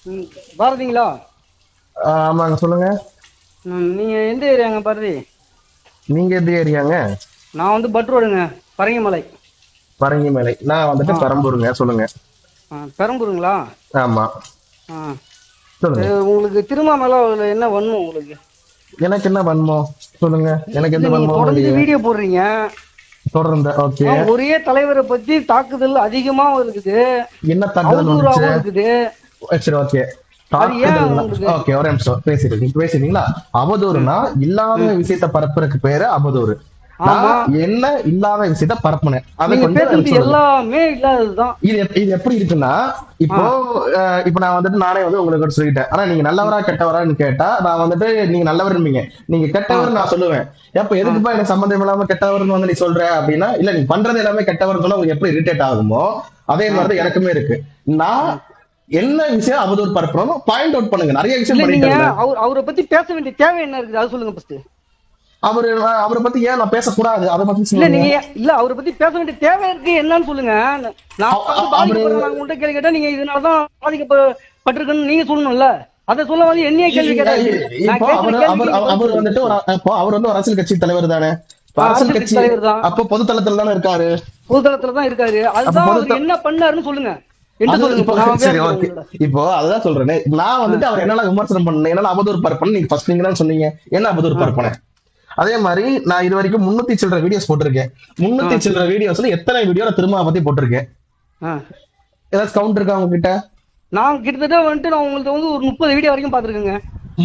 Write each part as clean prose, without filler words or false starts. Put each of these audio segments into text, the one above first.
ம், பாரதிங்களா? ஆமாங்க, சொல்லுங்க. நீங்க எந்த ஏரியாங்க பாரதி? நீங்க எந்த ஏரியாங்க? நான் வந்து பட்ரோடுங்க, பரங்கிமலை. பரங்கி மலை. நான் வந்துட்டு ஆ பெரம்பூருங்க. சொல்லுங்க. பெரம்பூருங்களா? ஆமா, ஆ சொல்லுங்க. உங்களுக்கு திருமாமலை என்ன வன்மம் உங்களுக்கு? எனக்கு என்ன வன்மம்? சொல்லுங்க. எனக்கு இல்ல எந்த நீங்க வன்மமும் தொடர்ந்து இல்லையே. வீடியோ போடுறீங்க. தொடர்ந்து ஓகே. ஒரே தலைவரை பத்தி தாக்குதல் அதிகமாவும் இருக்குது, என்ன தாக்குதல் வந்துச்சு? அவதூறாவும் இருக்குது. சரி, ஓகே. அது ஏன் தாக்குதல்னா உங்களுக்கு? ஓகே, ஒரே நிமிஷம் பேசிட்டீங்களா? ம், அவதூறுனா இல்லாத ம். விஷயத்த பரப்புறதுக்கு பேரு அவதூறு. ஆமா, நான் என்ன இல்லாத விஷயத்த பரப்புனேன், அதை நீங்க கொஞ்சம் பேசுறது எனக்கு சொல்லுங்க. எல்லாமே இல்லாததுதான். இது எப்படி இருக்குன்னா, ஆ இப்போ இப்ப நான் வந்துட்டு நானே வந்து உங்களுக்கு சொல்லிட்டேன். ஆனா நீங்க நல்லவரா கெட்டவரான்னு கேட்டா, நான் வந்துட்டு நீங்க நல்லவர்ன்பீங்க, நீங்க ஆ கெட்டவர் நான் சொல்லுவேன். எப்ப ஆ எதுக்குப்பா எனக்கு சம்பந்தம் இல்லாம கெட்டவர்னு வந்து நீ சொல்ற அப்படின்னா, இல்ல நீ பண்றது எல்லாமே கெட்டவர்னு சொன்னா உங்களுக்கு எப்படி இரிட்டேட் ஆகுமோ அதே ஆ மாதிரிதான் எனக்குமே இருக்கு. நான் ம். என்ன விஷயம் அவதூறு பரப்புறோம் பாயிண்ட் அவுட் பண்ணுங்க. நிறைய இல்ல விஷயம் நீங்க பண்ணிட்டேன்ல. அவரை பத்தி பேச வேண்டிய தேவை என்ன இருக்குது, அது சொல்லுங்க ஃபர்ஸ்ட். அவரு அவரை பத்தி ஏன் நான் பேசக்கூடாது, அதை பத்தி இல்ல சொல்லுங்க. நீங்க இல்ல அவரை பத்தி பேச வேண்டிய தேவை இருக்கு என்னன்னு சொல்லுங்க. நான் வந்து அவரு பாதிக்கப்படுறேன், நாங்க உங்கள்கிட்ட கேள்வி கேட்டா நீங்க இதனாலதான் பாதிக்கப்பட்டிருக்குன்னு நீங்க சொல்லணும்ல. அதை சொல்ல வந்து என்னைய கேள்வி கேட்டா எப்படி? நான் இப்போ கேட்கிற கேள்விக்கு நீங்க பதில் அவர் சொல்லுங்க வந்துட்டு first. இப்போ அவர் வந்து ஒரு அரசியல் கட்சி தலைவர் தானே. இப்ப அரசியல் அரசியல் கட்சி கட்சி தலைவர் தான், அப்போ பொதுத்தளத்துல தானே இருக்காரு. பொதுதளத்துல தான் இருக்காரு. அப்ப அதுதான் அவர் பொதுத்த என்ன பண்ணாருன்னு சொல்லுங்க, என்ன அது சொல்லுங்க. இப்போ இப்ப நான் சரி, ஓகே. கேட்டுக்கிறேன் இப்போ அதுதான் சொல்றேனே, நான் உங்களோட. வந்துட்டு அவர் என்னெல்லாம் விமர்சனம் பண்ணேன், என்னெல்லாம் அவதூறு பரப்புன்னு நீங்க ஃபர்ஸ்ட் நீங்க தான் சொன்னீங்க. என்ன அவதூறு பரப்புனேன்? அதே மாதிரி நான் இது வரைக்கும் 300 சில்லற வீடியோஸ் போட்டிருக்கேன். 300 சில்லற வீடியோஸ்ல எத்தனை வீடியோ நான் திரும்ப பத்தி போட்டிருக்கேன்? ஏதாச்சும் கவுண்ட் இருக்கா உங்ககிட்ட? நான் கிட்டத்தட்ட வந்துட்டு நான் உங்களுக்கு வந்து ஒரு 30 வீடியோ வரைக்கும் பாத்துருக்கேங்க.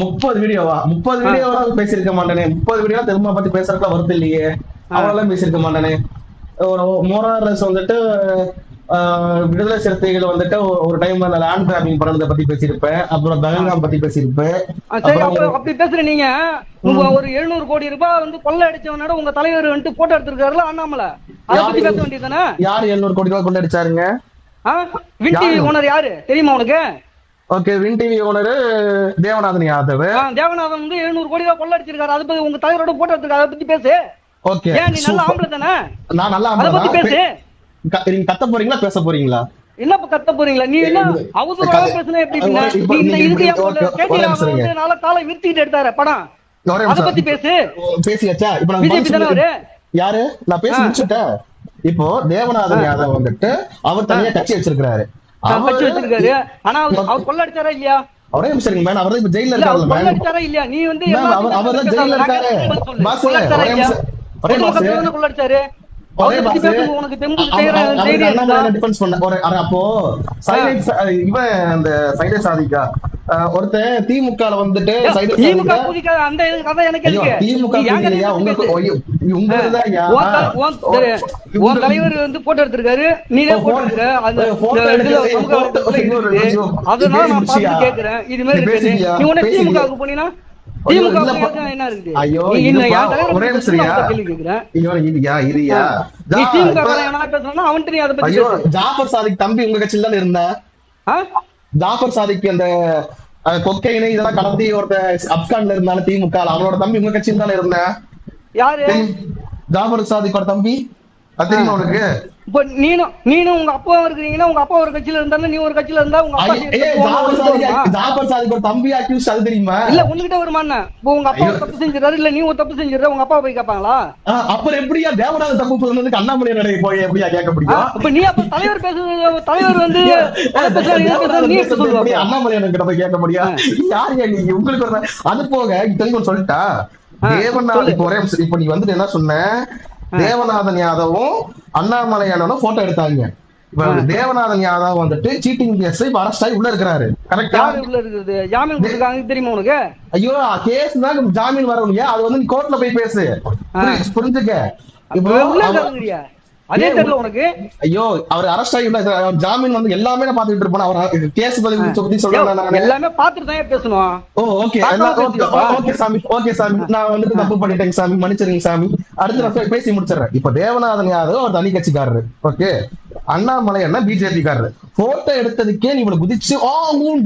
30 வீடியோவா? 30 வீடியோவா பேசியிருக்க மாட்டேனே. 30 வீடியோ திரும்ப பத்தி பேசுறதுலாம் வருது இல்லையே. அவ்வளவு பேசியிருக்க மாட்டேனே. ஒரு மோரார்லஸ் வந்துட்டு விடுதலை சிறுத்தைகள் வந்துட்டு ஒரு டைம் அந்த லேண்ட் கிராபிங் பண்ணதை பத்தி பேசியிருப்பேன். அப்புறம் பகல்காம் பத்தி பேசியிருப்பேன். சரி, அப்புறம் அப்ப அப்படி பேசுற நீங்க உங்க ஒரு 700 கோடி ரூபாய் வந்து கொள்ளை அடிச்சவனோட உங்க தலைவர் வந்துட்டு போட்டோ எடுத்திருக்காருல அண்ணாமலை, அதை யாரு பத்தி பேச வேண்டியதுதானே? யாரு 700 கோடி ரூபாய் கொண்டடிச்சாருங்க? வின் டிவி யாரு? ஓனர் யாரு தெரியுமா உனக்கு? Okay, win TV owner Devanathan Yadav. Devanathan வந்து 700 கோடி ரூபாய் கொள்ளை அடிச்சிருக்காரு, அதை பத்தி உங்க தலைவரோட போட்டோ எடுத்திருக்காரு, அதை பத்தி பேசு. ஓகே, ஏன் நீ நல்ல ஆம்பளை தானே? நான் நல்லா அதை பத்தி பேசு. நீங்க கத்த போறீங்களா பேச போறீங்களா? என்னப்ப கத்த போறீங்களா? நீ என்ன அவதூறா பேசுனா எப்படி இருக்குங்க? நீ இந்த இதுக்கு வந்து நாளை காலை விரிச்சுக்கிட்டு எடுத்தாரு படம், அதை பத்தி பேசு. பேசியாச்சா? இப்ப பிஜேபி தானே அவரு? யாரு? நான் பேசி முடிச்சுட்டேன். இப்போ தேவநாதன் யாதவ் வந்துட்டு அவர் தனியா கட்சி வச்சிருக்காரு. கட்சி வச்சிருக்காரு. ஆனா அவர் கொள்ளை அடிச்சாரா இல்லையா? ஒரே நிமிஷம் மேன், அவர் இப்ப ஜெயில இருக்காரு கொள்ளை அடிச்சாரா இல்லையா? நீ வந்து அவர் தான் ஜெயில இருக்காரு. பாஸ் ஒரே நிமிஷம், ஒரே நிமிஷம், கொள்ளை அடிச்சாரு. ஒரே பாஸ். உனக்கு தெம்பு தைரியம் அண்ணாமலை டிஃபென்ஸ் பண்ண ஒரு அப்போ இவன் அந்த சைடே சாதிக்கா ஒருத்தன் திமுகல வந்துட்டு சைடே திமுக சாதிக்கா. பூதிக்க அந்த கதை எனக்கு எதுக்கு? திமுக இல்லையா உங்களுக்குதான். உன் தலைவர் வந்து போட்டோ எடுத்திருக்காரு, நீனே போட்டோ எடுக்கிற அதனால நான் பார்த்து கேட்கிறேன். இது மாதிரி இருக்கு. நீ உடனே திமுகவுக்கு போனீங்கன்னா திமுக என்ன இருக்குது? ஒரே நிமிஷம் கேள்வி கேட்கிறேன். நீ திமுக பேசுறா அவன்ட்டு நீ அதை பத்தி ஜாஃபர் சாதிக் தம்பி உங்க கட்சியில தானே இருந்த. ஜாஃபர் சாதிக் அந்த கொக்கைனை இதெல்லாம் கடத்தி ஒருத்த அப்கான்ல இருந்தாலும் திமுக, அவனோட தம்பி உங்க கட்சியில தானே இருந்த. யாரு? ஜாஃபர் சாதிக்கோட தம்பி, அது தெரியுமா உனக்கு? இப்ப நீனும் உங்க அப்பா இருக்கிறீங்கன்னா உங்க அப்பா ஒரு கட்சியில இருந்தாலும் நீ ஒரு கட்சியில இருந்தா உங்க அப்பா ஜாஃபர் சாதிக் ஒரு தம்பி அக்யூஸ், அது தெரியுமா? இல்ல உங்ககிட்ட ஒரு மாண்ணா உங்க அப்பா ஒரு தப்பு செஞ்சிடறாரு, இல்ல நீ ஒரு தப்பு செஞ்சிடற, உங்க அப்பா போய் கேட்பாங்களா? அப்புறம் எப்படியா தேவநாத தப்பு சொன்னதுக்கு அண்ணாமலை நடை போய் எப்படியா கேட்க முடியும்? அப்ப நீ அப்ப தலைவர் பேசுறது, தலைவர் வந்து அண்ணாமலை கிட்ட போய் கேட்க முடியும்? யாரு நீ? உங்களுக்கு ஒரு அது போக இத்தனைக்கும் சொல்லிட்டா தேவநாத இப்ப நீ வந்துட்டு என்ன சொன்ன, தேவநாதன் யாதவும் அண்ணாமலையானோட போட்டோ எடுத்தாங்க. இப்ப தேவநாதன் யாதவ் வந்துட்டு சீட்டிங் கேஸ் இப்ப அரெஸ்ட் ஆகி உள்ள இருக்கிறாரு. கரெக்டா? உள்ள இருக்குது, ஜாமீன் கொடுத்திருக்காங்க தெரியுமா உனக்கு? ஐயோ, கேஸ் தான் ஜாமீன் வரணும். அது வந்து நீ கோர்ட்ல போய் பேசு, புரிஞ்சுக்க. அதே தெரியல உனக்கு? ஐயோ, அவர் அரெஸ்ட் ஆகி ஜாமீன் வந்து எல்லாமே நான் பாத்துட்டு இருப்பேன். அவர் கேஸ் பத்தி சொல்றேன், எல்லாமே பாத்துட்டு தான் பேசணும். ஓகே சாமி, ஓகே சாமி, நான் வந்துட்டு தப்பு பண்ணிட்டேங்க சாமி, மன்னிச்சிருங்க சாமி. அடுத்து நான் பேசி முடிச்சிடறேன். இப்ப தேவநாதன் யாதவ் அவர் தனி கட்சிக்காரரு. ஓகே, அண்ணாமலை என்ன பிஜேபி காரரு போட்டோ எடுத்ததுக்கே நீ இவ்வளவு குதிச்சு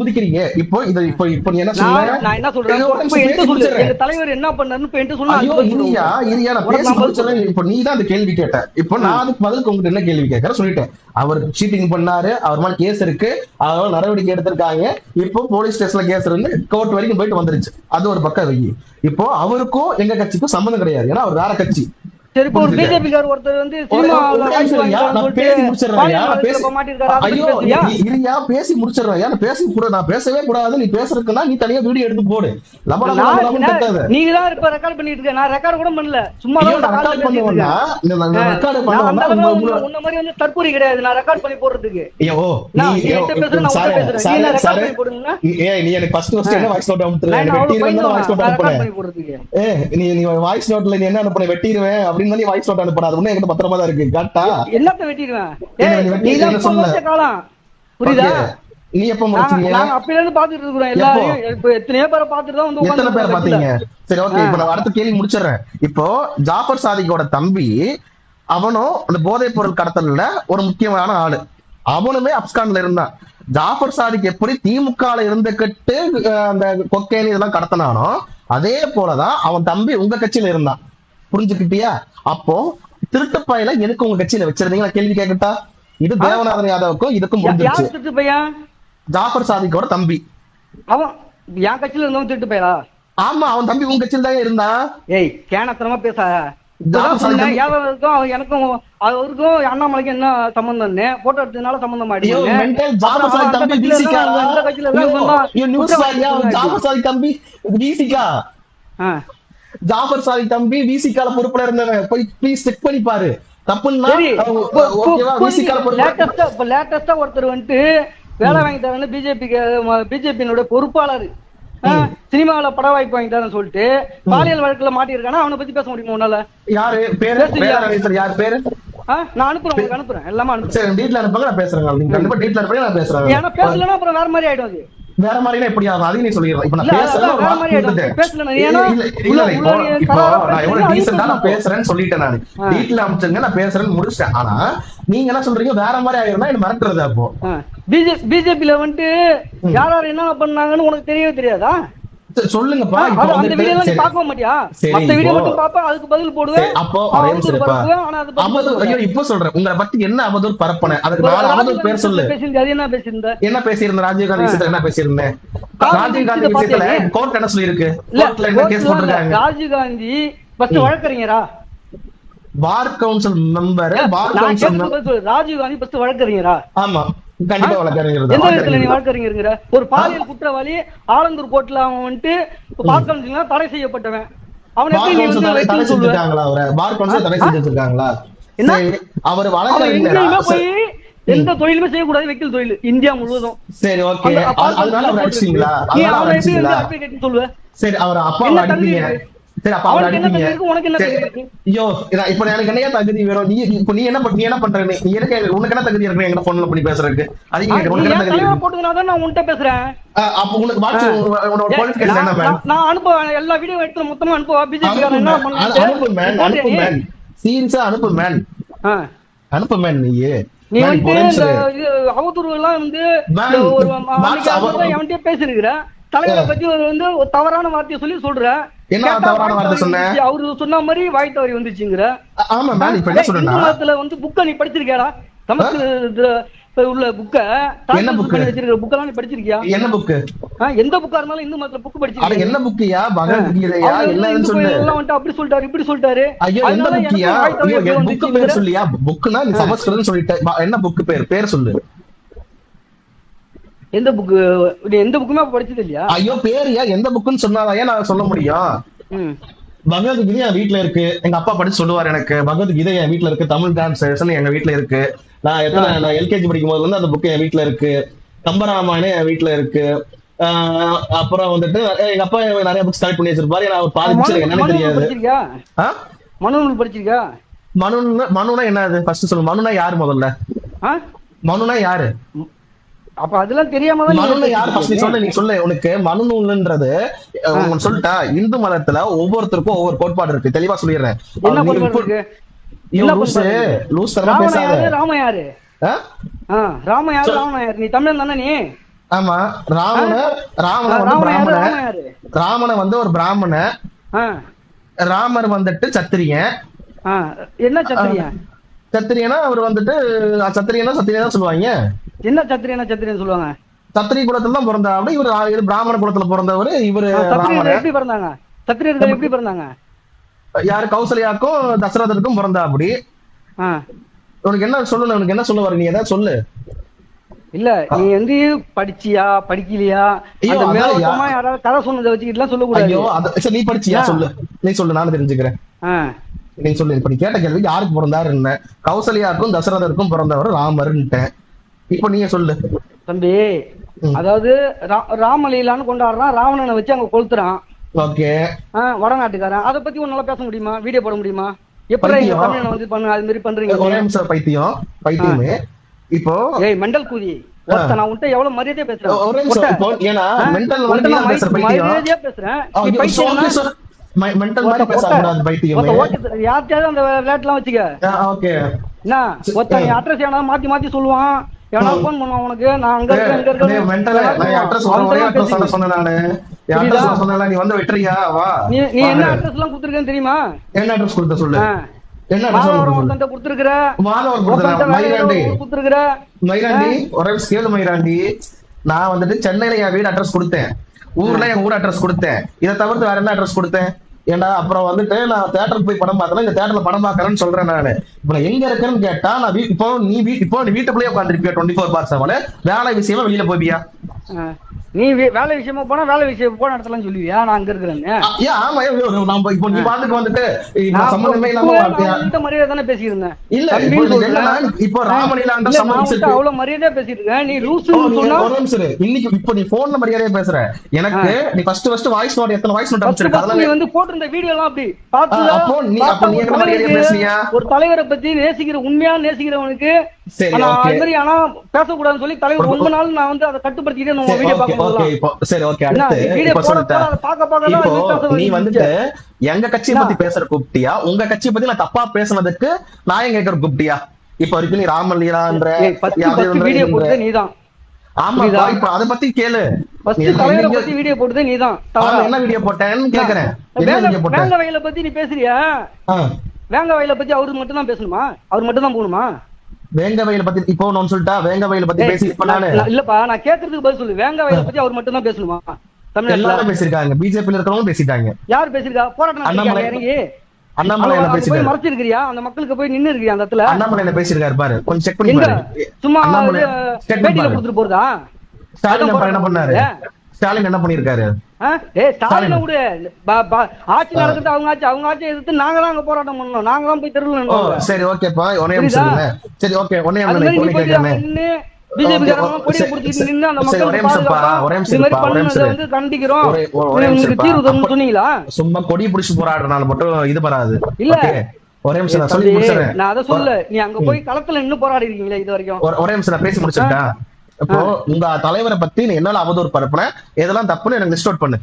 குதிக்கிறீங்க. இப்போ இத இப்போ நீ என்ன சொல்ற? நான் என்ன சொல்றேன், எங்க தலைவர் என்ன பண்ணாருன்னு சொன்னா இப்போ நீ தான் அந்த கேள்வி கேட்ட. இப்போ நான் அதுக்கு பதிலுக்கு உங்ககிட்ட என்ன கேள்வி கேட்கறேன் சொல்லிட்டேன். அவர் சீட்டிங் பண்ணாரு, அவர் மேல கேஸ் இருக்கு, அதனால நடவடிக்கை எடுத்திருக்காங்க. இப்போ போலீஸ் ஸ்டேஷன்ல கேஸ் இருந்து கோர்ட் வரைக்கும் போயிட்டு வந்துருச்சு. அது ஒரு பக்கம் வை. இப்போ அவருக்கும் எங்க கட்சிக்கும் சம்பந்தம் கிடையாது, ஏன்னா அவர் வேற கட்சி. சரி, இப்போ பிஜேபி கார் ஒருத்தர் வந்து பேசி முடிச்சிடறேன். நான் பேசவே கூடாது, நீ பேசுறதுக்குன்னா நீ தனியா வீடியோ எடுத்து போடு. நீங்க தான் இப்ப ரெக்கார்ட் பண்ணிட்டு இருக்க, நான் ரெக்கார்ட் கூட பண்ணல, சும்மா ரெக்கார்ட் பண்ணுவேன்னா உன்ன மாதிரி வந்து தற்கூரி கிடையாது, நான் ரெக்கார்ட் பண்ணி போடுறதுக்கு. நீ எனக்கு ஃபர்ஸ்ட் என்ன வாய்ஸ் நோட் வாய்ஸ் நோட்ல நீ என்ன அனுப்புன வெட்டிடுவேன் அப்படின்னு வாய்ஸ் நோட் அனுப்புற. அது என்கிட்ட பத்திரமா தான் இருக்கு. கரெக்ட்டா? என்னத்த வெட்டிடுவேன்? புரியுதா? நீ எப்ப முடிச்சீங்க? நான் அப்பையில இருந்து பாத்துட்டு இருக்கேன். எல்லாரும் இப்ப எத்தனை பேரை பாத்துட்டு தான் வந்து எத்தனை பேரை பாத்தீங்க? சரி, ஓகே. இப்போ நான் அடுத்த கேள்வி முடிச்சிடுறேன். இப்போ ஜாஃபர் சாதிக்கோட தம்பி அவனும் அந்த போதைப் பொருள் கடத்தல்ல ஒரு முக்கியமான ஆளு. அவனுமே அப்ஸ்கான்ல இருந்தான். ஜாஃபர் சாதிக் எப்படி திமுகல இருந்துகிட்டு அந்த கொக்கைன் இதெல்லாம் கடத்தினானோ அதே போலதான் அவன் தம்பி உங்க கட்சியில இருந்தான். புரிஞ்சுக்கிட்டியா? அப்போ திருட்டு பையில எதுக்கு உங்க கட்சியில வச்சிருந்தீங்க கேள்வி கேட்கட்டா? இது தேவநாதன் யாதவுக்கும் இதுக்கும் முடிஞ்சிருச்சு. ஜாஃபர் சாதிக்கோட தம்பி அவன் என் கட்சியில இருந்தவன் திருட்டு பையலா? ஆமா, அவன் தம்பி உங்க கட்சியில தான் இருந்தான். ஏய், கேனத்தனமா பேச. எனக்கும் அவருக்கும் அண்ணாமலைக்கும் என்ன சம்பந்தம்? போட்டோ எடுத்ததுனால சம்பந்தம் ஜாஃபர் சாதிக் தம்பி விசிகால பொறுப்புல இருந்தவன். போய் ப்ளீஸ் செக் பண்ணி பாரு. தப்புன்னா லேட்டஸ்டா ஒருத்தர் வந்துட்டு வேலை வாங்கி தரேன்னு பிஜேபியினுடைய பொறுப்பாளர் சினிமாவில பட வாய்ப்பு வாங்கி தரேன்னு சொல்லிட்டு பாலியல் வழக்குல மாட்டிருக்கானா? அவனை பத்தி பேச முடியுமா உன்னால? யாரு பேரு? யார் பேரு? நான் அனுப்புறேன், அனுப்புறேன், எல்லாமே அனுப்புறேன். டீட்ல அனுப்புங்க, நான் பேசுறேன். கண்டிப்பா டீட்ல அனுப்புங்க, நான் பேசுறேன். ஏன்னா பேசலன்னா அப்புறம் வேற மாதிரி ஆயிடும். அது வேற மாதிரினா எப்படி ஆகும்? அதையும் நீ சொல்லிடுறேன். இப்ப நான் பேசுறேன், நான் எவ்வளவு டீசென்ட்டா நான் பேசுறேன்னு சொல்லிட்டேன். நான் டீட்ல அனுப்பிச்சுங்க, நான் பேசுறேன்னு முடிச்சிட்டேன். ஆனா நீங்க என்ன சொல்றீங்க? வேற மாதிரி ஆயிருந்தா என்ன மிரட்டுறது? அப்போ பிஜேபியில வந்துட்டு யார் யார் என்ன பண்ணாங்கன்னு உனக்கு தெரியவே தெரியாதா? சொல்லுங்கப்பா. அந்த வீடியோ நீ பார்க்க மாட்டியா? மத்த வீடியோ மட்டும் பாப்பா, அதுக்கு பதில் போடுவேன். அப்போ இப்போ சொல்றேன், உங்களை பத்தி என்ன அவதூறு பரப்பன, அதுக்கு நாலு அவதூறு பேர் சொல்லு. என்ன பேசியிருந்த? ராஜீவ் காந்தி விஷயத்துல என்ன பேசியிருந்தேன்? ராஜீவ் காந்தி விஷயத்துல கோர்ட் என்ன சொல்லிருக்கு? கோர்ட்ல என்ன கேஸ் போட்டிருக்காங்க? ராஜீவ் காந்தி ஃபர்ஸ்ட் வழக்கறிஞரா? Bar council member. Bar council Rajiv Gandhi first வழக்கறிஞரா? ஆமா, கண்டிப்பா வழக்கறிஞர். எந்த விதத்துல நீ வழக்கறிஞருங்கிற? ஒரு பாலியல் குற்றவாளி ஆலந்தூர் கோர்ட்ல அவன் வந்துட்டு பார் கவுன்சில் தடை செய்யப்பட்டவன். அவன் எப்படி நீ வந்து தடை செஞ்சுட்டாங்களா? அவரை பார் கவுன்சில் தடை செஞ்சிருக்காங்களா? அவர் வழக்கறிஞரா? போய் எந்த தொழிலுமே செய்யக்கூடாது, வக்கீல் தொழில் இந்தியா முழுவதும். சரி, ஓகே. அதனால அவர் அடிச்சீங்களா? சொல்லுவேன். சரி, அவர் அப்பாவை அடிப்பீங்க. சரி, அப்ப அவர் அடிப்பீங்க. ஐயோ, இப்ப எனக்கு என்ன தகுதி வேணும்? நீ என்ன பண்ற? நீ உனக்கு என்ன தகுதி இருக்கு எங்க போன்ல பண்ணி பேசுறதுக்கு? அது உனக்கு என்ன தகுதி போட்டுதான் நான் உன்கிட்ட பேசுறேன். அப்ப உனக்கு குவாலிஃபிகேஷன் என்ன மேன்? நான் அனுப்புவேன், எல்லா வீடியோ எடுத்து மொத்தமா அனுப்புவா. பிஜேபி என்ன பண்ணலாம்? அனுப்பு மேன், அனுப்பு மேன், சீரியஸா அனுப்பு மேன், அனுப்பு மேன். நீ வந்து அவதூறு எல்லாம் வந்து எவன்கிட்ட பேசிருக்கிற தலைவரை பத்தி வந்து ஒரு தவறான வார்த்தையை சொல்லி சொல்ற. என்ன தவறான வார்த்தை சொன்ன? அவரு சொன்ன மாதிரி வாய் தவறி வந்துச்சுங்கிற. ஆமா மேன், இப்ப என்ன சொல்றேன்னா வந்து புக்க நீ படிச்சிருக்கியாடா? சமஸ்கிருத உள்ள புக்க, என்ன புக் வச்சிருக்கிற புக்கெல்லாம் நீ படிச்சிருக்கியா? என்ன புக்? எந்த புக்கா இருந்தாலும் இந்து மதத்துல புக் படிச்சிருக்கியா? என்ன புக்கியா? பகவத்கீதையா? என்னன்னு சொல்லு. எல்லாம் வந்து அப்படி சொல்லிட்டாரு, இப்படி சொல்லிட்டாரு. ஐயோ, எந்த புக்கியா? புக் பேர் சொல்லியா? புக்னா நீ சமஸ்கிருதம் சொல்லிட்ட. என்ன புக் பேர் சொல்லு. எந்த புக்கு? எந்த புக்குமே படிச்சது இல்லையா? ஐயோ, பேரியா? எந்த புக்குன்னு சொன்னாதான் நான் சொல்ல முடியும். பகவத்கீதை என் வீட்டுல இருக்கு, எங்க அப்பா படிச்சு சொல்லுவாரு எனக்கு. பகவத்கீதை என் வீட்டுல இருக்கு, தமிழ் டிரான்ஸ்லேஷன் எங்க வீட்டுல இருக்கு. நான் எல்கேஜி படிக்கும் போதுல இருந்து அந்த புக் என் வீட்டுல இருக்கு. கம்பராமாயணம் என் வீட்டுல இருக்கு. அப்புறம் வந்துட்டு எங்க அப்பா நிறைய புக்ஸ் கலெக்ட் பண்ணி வச்சிருப்பாரு. நான் பாதிச்சு என்னன்னு தெரியாது. மனு படிச்சிருக்கா? மனுனா என்னது ஃபர்ஸ்ட் சொல்லு. மனுனா யாரு முதல்ல? மனுனா யாரு? அப்ப அதெல்லாம் தெரியாம நீ சொல்லு. உனக்கு மனு நூல்ன்றது சொல்லிட்டா, இந்து மதத்துல ஒவ்வொருத்தருக்கும் ஒவ்வொரு கோட்பாடு இருக்கு. தெளிவா சொல்லிடுறேன். ராம யாரு? ராம யாரு ராவண யாரு? நீ தமிழன் தானே நீ? ஆமா, ராவண ராமனை வந்து ஒரு பிராமண, ராமர் வந்துட்டு சத்திரியன். என்ன சத்திரியன்? சத்திரியனா அவர் வந்துட்டு சத்திரியனா சத்திரியனா சொல்லுவாங்க. என்ன சத்திரியன் சொல்லுவாங்க? சத்திரிய குலத்துல தான் பிறந்தாரு இவரு பிராமண குலத்துல பிறந்தவரு இவரு. எப்படி பிறந்தாங்க சத்திரியர்கள்? எப்படி பிறந்தாங்க? யாரு? கௌசல்யாக்கும் தசரதனுக்கும் பிறந்தா. அப்படி உனக்கு என்ன சொல்லணும்? உனக்கு என்ன சொல்ல வர? நீ ஏதாவது சொல்லு. இல்ல நீ வந்து படிச்சியா படிக்கலையா யாராவது கதை சொன்னதை வச்சுக்கிட்டு சொல்லக்கூடாது. நீ படிச்சியா சொல்லு, நீ சொல்லு, நானும் தெரிஞ்சுக்கிறேன். நீ சொல்லு. இப்ப நீ கேட்ட கேள்வி யாருக்கு பிறந்தாரு என்ன? கௌசல்யாக்கும் தசரதருக்கும் பிறந்தவர் ராமர்ன்ட்டேன். இப்ப நீங்க சொல்லு தம்பி. அதாவது ராமலீலான்னு கொண்டாடுறான், ராவணனை வச்சு அங்க கொளுத்துறான். ஓகே. வடநாட்டுக்காரன். அதை பத்தி உன்னால பேச முடியுமா? வீடியோ போட முடியுமா? எப்படி தமிழனை வந்து பண்ணு அது மாதிரி பண்றீங்க? ஒரே நிமிஷம். பைத்தியமே இப்போ மெண்டல் கூதி நான் உன்கிட்ட எவ்வளவு மரியாதையா பேசுறேன். யார்கிட்டயாவது அந்த விளையாட்டுலாம் வச்சுக்க. என்ன ஒருத்தன் அட்ரஸ் ஏன்னா மாத்தி மாத்தி சொல்லுவான். எவனா போன் பண்ணுவான் உனக்கு. நான் அங்க இருக்கேன் நீ என்ன அட்ரஸ் எல்லாம் கொடுத்துருக்கேன்னு தெரியுமா? என்ன அட்ரஸ் கொடுத்த சொல்லு. நான் வந்துட்டு சென்னையில என் வீடு அட்ரஸ் கொடுத்தேன், ஊர்ல என் ஊர் அட்ரஸ் கொடுத்தேன். இதை தவிர்த்து வேற என்ன அட்ரஸ் கொடுத்தேன்? ஏன்னா அப்புறம் வந்துட்டு நான் தியேட்டருக்கு போய் படம் பார்த்தேன், இந்த தியேட்டர்ல படம் பாக்குறேன்னு சொல்றேன். நானு இப்ப நான் எங்க இருக்கேன்னு கேட்டா நான் இப்போ நீ வீட்டுக்குள்ளேயே உட்காந்துருப்பியா 24/7? வேலை விஷயமா வெளியில போவியா? நீ வேலை விஷயமா போனா வேலை விஷயம் போன இடத்துல சொல்லுவியா நான் அங்க இருக்கிறேன்னு? ஆமா. இப்போ நீ பாட்டுக்கு வந்துட்டு சம்பந்தமே இல்லாம மரியாதை தானே பேசியிருந்தேன். இல்ல இப்போ ராமலீலான்ற அவ்வளவு மரியாதையா பேசிட்டு இருக்க. நீ இன்னைக்கு இப்போ நீ போன்ல மரியாதையா பேசுற. எனக்கு நீ ஃபர்ஸ்ட் வாய்ஸ் நோட் எத்தனை வாய்ஸ் நோட் அனுப்பிச்சிருக்க? நீ வந்து போட்டிருந்த வீடியோ எல்லாம் அப்படி ஒரு தலைவரை பத்தி நேசிக்கிற உண்மையான நேசிக்கிறவனுக்கு ஆனா பேசக்கூடாதுன்னு சொல்லி தலைவர் ரொம்ப நாள் நான் வந்து அதை கட்டுப்படுத்திட்டே வீடியோ பார்க்க. நீ வந்துட்டு எங்க கட்சியை பத்தி பேசுற கூப்பிட்டியா? உங்க கட்சியை பத்தி நான் தப்பா பேசுனதுக்கு நான் எங்க கேட்கற கூப்பிட்டியா? இப்ப வரைக்கும் நீ ராமலீலான்ற வீடியோ போட்டது நீதான். ஆமா, இப்ப அத பத்தி கேளு. வீடியோ போட்டது நீதான். என்ன வீடியோ போட்டேன்னு கேக்குறேன். வேங்க வயலை பத்தி நீ பேசுறியா? வேங்க வயலை பத்தி அவருக்கு மட்டும் தான் பேசணுமா? அவர் மட்டும் தான் போகணுமா? வேங்க வயலை பத்தி இப்போ நான் சொல்லிட்டா வேங்க வயலை பத்தி பேசி இல்லப்பா, நான் கேக்குறதுக்கு பதில் சொல்லு. வேங்க வயலை பத்தி அவர் மட்டும் தான் பேசணுமா? தமிழ்நாட்டுல பேசிருக்காங்க, பிஜேபி இருக்கிறவங்க பேசிட்டாங்க. யார் பேசிருக்கா? போராட்டம் இறங்கி அண்ணாமலை என்ன பேசிருக்காரு? மறைச்சிருக்கியா? அந்த மக்களுக்கு போய் நின்னு இருக்கியா? அந்த இடத்துல அண்ணாமலை என்ன பேசிருக்காரு பாரு, கொஞ்சம் செக் பண்ணி பாரு. சும்மா பேட்டில கொடுத்துட்டு போறதா? ஸ்டாலின் என்ன பண்ணாரு? ஸ்டாலின் என்ன பண்ணிருக்காரு? ஸ்டாலின் விடு. ஆட்சி நடக்குது, அவங்க ஆட்சி எதிர்த்து நாங்க தான் அங்க போராட்டம் பண்ணோம். நாங்க தான் போய் தெருவில். சரி ஓகேப்பா, ஒரே நிமிஷம். சரி ஓகே, ஒன்னே சும்மா கொடி பிடிச்சு போராடுறதுனால மட்டும் இது வராது. இல்ல ஒரே நிமிஷம் நான் அதை சொல்ல. நீ அங்க போய் களத்துல நின்னு போராடி இருக்கீங்களா இது வரைக்கும்? ஒரே நிமிஷம் நான் பேசி முடிச்சுட்டேன். இப்போ உங்க தலைவரை பத்தி நீ என்னால அவதூறு பரப்புன, எதெல்லாம் தப்புன்னு எனக்கு லிஸ்ட் அவுட் பண்ணு.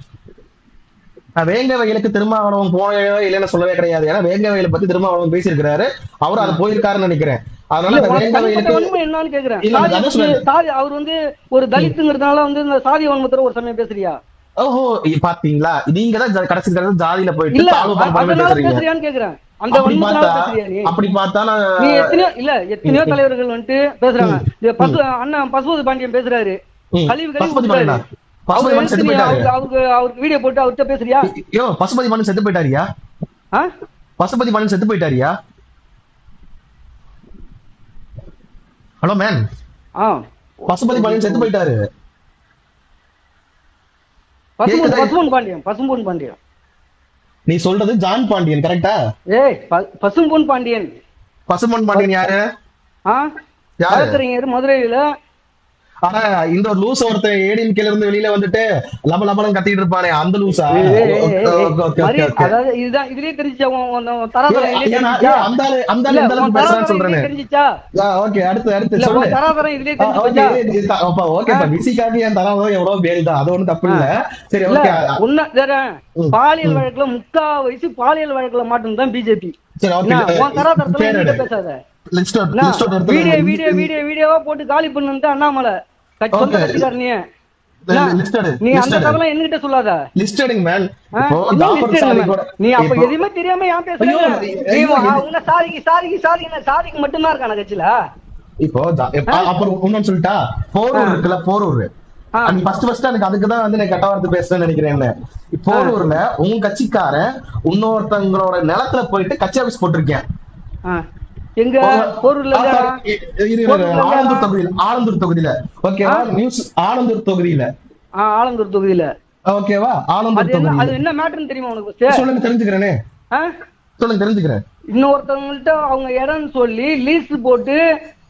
நான் வேங்க வயலுக்கு திருமாவளவன் போனோ இல்லைன்னு சொல்லவே கிடையாது. ஏன்னா வேங்க வயலை பத்தி திருமாவளவன் பேசியிருக்கிறாரு, அவரு அதை போயிருக்காருன்னு நினைக்கிறேன். அதனால வேங்க வயலுக்கு என்னன்னு கேக்குறேன். அவர் வந்து ஒரு தலித்துங்கிறதுனால வந்து இந்த சாதி வன்மத்துல ஒரு சமயம் பேசுறியா? ஓஹோ, பாத்தீங்களா, நீங்க தான் கடைசி ஜாதியில போயிட்டு பேசுறியான்னு கேக்குறேன். அப்படி பார்த்தா நீ எத்தனையோ தலைவர்கள் வந்துட்டு பேசுறாங்க. அண்ணன் பசுபதி பாண்டியன் பேசுறாரு, அவருக்கு வீடியோ போட்டு அவர்கிட்ட பேசுறியா? பசுபதி பாண்டியன் செத்து போயிட்டாரியா? பசுபதி பாண்டியன் செத்து போயிட்டாரியா? ஹலோ மேன், பசுபதி பாண்டியன் செத்து போயிட்டாரு. பசும்பொன் பாண்டியன் நீ சொல்றது ஜான் பாண்டியன் கரெக்டா? பசும்பொன் பாண்டியன். பசும்பொன் பாண்டியன் யாரு? யாரு? மதுரையில. ஆனா இந்த ஒரு லூஸ் ஒருத்தன் ஏடிஎம்கேல இருந்து வெளியில வந்துட்டு லப லபலம் கத்திட்டு இருப்பானே, அந்த லூசா? இதுதான் இதுலயே தெரிஞ்சிச்சா? தப்பு இல்ல. சரி ஓகே, பாலியல் வழக்குல 3/4 வயசு பாலியல் வழக்குல மாட்டோம் தான் பிஜேபி. பேசாத வீடியோவா போட்டு காலி பண்ணுன்ட்டு அண்ணாமலை சொந்த கட்சிக்காரர் நீ அந்த கவலை என்கிட்ட சொல்லாத. நீ அப்ப எதுவுமே தெரியாம ஏன் பேசுறீங்க? சாதிக்கு மட்டும்தான் இருக்கான கட்சியில. இப்போ அப்புறம் இன்னொன்னு சொல்லிட்டா, போரூர் இருக்குல்ல, போரூர் எனக்கு அதுக்குதான் வந்து நான் கெட்ட வார்த்தை பேசுறேன்னு நினைக்கிறேன். போரூர்ல உங்க கட்சிக்காரன் இன்னொருத்தங்களோட நிலத்துல போயிட்டு கட்சி ஆபீஸ் போட்டிருக்கேன். எங்க போரூர்ல? ஆலந்தூர் தொகுதியில. ஓகேவா? நியூஸ் ஆலந்தூர் தொகுதியில. ஆலந்தூர் தொகுதியில. ஓகேவா? ஆலந்தூர் தொகுதி. அது என்ன மேட்டர்னு தெரியுமா உனக்கு? சொல்லுங்க, தெரிஞ்சுக்கிறேனே. சொல்லுங்க, தெரிஞ்சுக்கிறேன். இன்னொருத்தவங்கள்ட்ட அவங்க இடம் சொல்லி லீஸ் போட்டு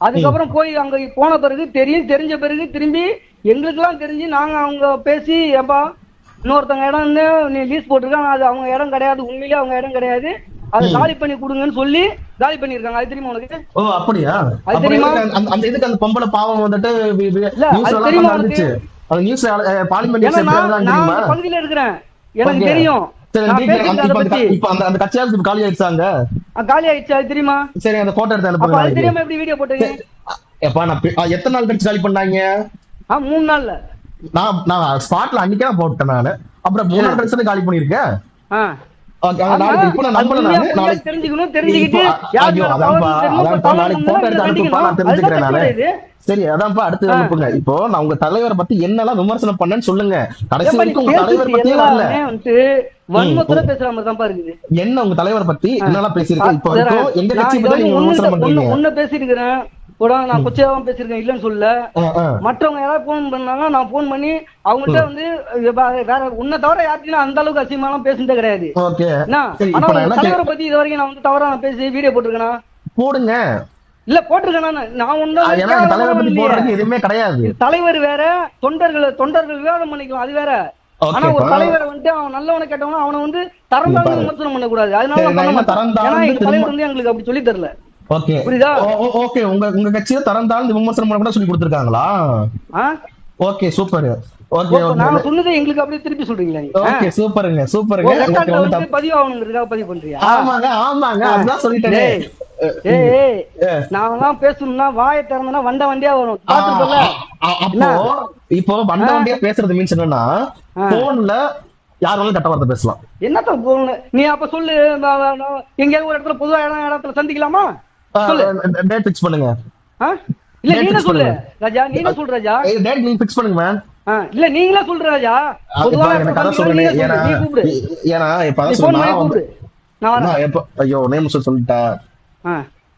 அதுக்கப்புறம் போய் அங்க போன பிறகு தெரிஞ்ச பிறகு திரும்பி எங்களுக்கு எல்லாம் தெரிஞ்சு நாங்க அவங்க பேசி, ஏப்பா இன்னொருத்தவங்க இடம் நீ லீஸ் போட்டிருக்காங்க, அது அவங்க இடம் கிடையாது, உண்மையிலேயே அவங்க இடம் கிடையாது, அது காலி பண்ணி கொடுங்கன்னு சொல்லி காலி பண்ணிருக்காங்க. அது தெரியுமா உனக்கு? ஓ அப்படியா? அது தெரியுமா? அந்த இதுக்கு அந்த பொம்பளை பாவம் வந்துட்டு தெரியுமா உனக்கு? அந்த நியூஸ் பார்லிமெண்ட் நான் பகுதியில இருக்கிறேன், எனக்கு தெரியும். இப்ப அந்த கட்சியால காலி ஆயிடுச்சாங்க. காலி ஆயிடுச்சு, அது தெரியுமா? சரி, அந்த போட்டோ எடுத்து அனுப்புங்க. அது தெரியாம எப்படி வீடியோ போட்டீங்க? எத்தனை நாள் கழிச்சு காலி பண்ணாங்க? 3 நாள்ல. நான் ஸ்பாட்ல அன்னைக்கே போட்டேன் நானு. அப்புறம் 3 நாள் கழிச்சு காலி பண்ணிருக்கேன். சரி, அதான்ப்பா அடுத்து அனுப்புங்க. இப்போ நான் உங்க தலைவரை பத்தி என்னெல்லாம் விமர்சனம் பண்ணேன்னு சொல்லுங்க. கடைசி வரைக்கும் உங்க தலைவர் பத்தியே வரல. என்ன உங்க தலைவரை பத்தி என்னெல்லாம் பேசியிருக்கேன் இப்போ வரைக்கும்? எங்க கட்சி பத்தி நீங்க விமர்சனம் பண்றீங்க? உன்ன பேசிருக்கிறேன், நான் கொச்சையாவும் பேசிருக்கேன், இல்லன்னு சொல்ல. மற்றவங்க யாராவது போன் பண்ணாங்க, நான் போன் பண்ணி அவங்கள்ட்ட வந்து வேற உன்னை தவிர யாருக்கும் அந்த அளவுக்கு அசிங்கமாலாம் பேசுனதே கிடையாது. தலைவரை பத்தி இது வரைக்கும் நான் வந்து தவறா பேசி வீடியோ போட்டிருக்கேனா? போடுங்க. இல்ல போட்டிருக்கேன் நான் ஒன்னும் எதுவுமே கிடையாது. தலைவர் வேற, தொண்டர்கள் விவாதம் பண்ணிக்கலாம், அது வேற. ஆனா ஒரு தலைவரை வந்து அவன் நல்லவனை கேட்டவனா அவனை வந்து தரந்தாழ்ந்து விமர்சனம் பண்ண கூடாது. அதனால தலைவர் வந்து எங்களுக்கு அப்படி சொல்லி தரல. புரியுதா? ஓகே, உங்க கட்சியில தரந்தாழ்ந்து விமர்சனம் பண்ண கூட சொல்லி கொடுத்திருக்காங்களா? Okay, super. ஓகே, நான் சொன்னதை எங்களுக்கு அப்படியே திருப்பி சொல்றீங்களா? ஓகே, சூப்பருங்க, சூப்பருங்க. பதிவு ஆகணுங்கிறதுக்காக பதிவு பண்றியா? ஆமாங்க, அதான் சொல்லிட்டேனே. நான் பேசணும்னா வாயை திறந்தா வண்டியா வரும். இப்போ வண்டியா பேசுறது மீன்ஸ் என்னன்னா, போன்ல யாரும் கட்ட வார்த்தை பேசலாம். என்னத்த போன்ல நீ அப்ப சொல்லு, எங்கேயாவது ஒரு இடத்துல பொதுவா இடத்துல சந்திக்கலாமா? டேட் ஃபிக்ஸ் பண்ணுங்க. இல்ல நீங்க சொல்லு ராஜா, நீங்க சொல்ற ராஜா. டேட் நீங்க ஃபிக்ஸ் பண்ணுங்க மேம். இல்ல நீங்களே சொல்ற ராஜா. பொதுவா எனக்கு அத சொல்றேன். ஏனா இப்ப அத சொல்றேன். நான் ஐயோ நேம் சொல்லிட்டா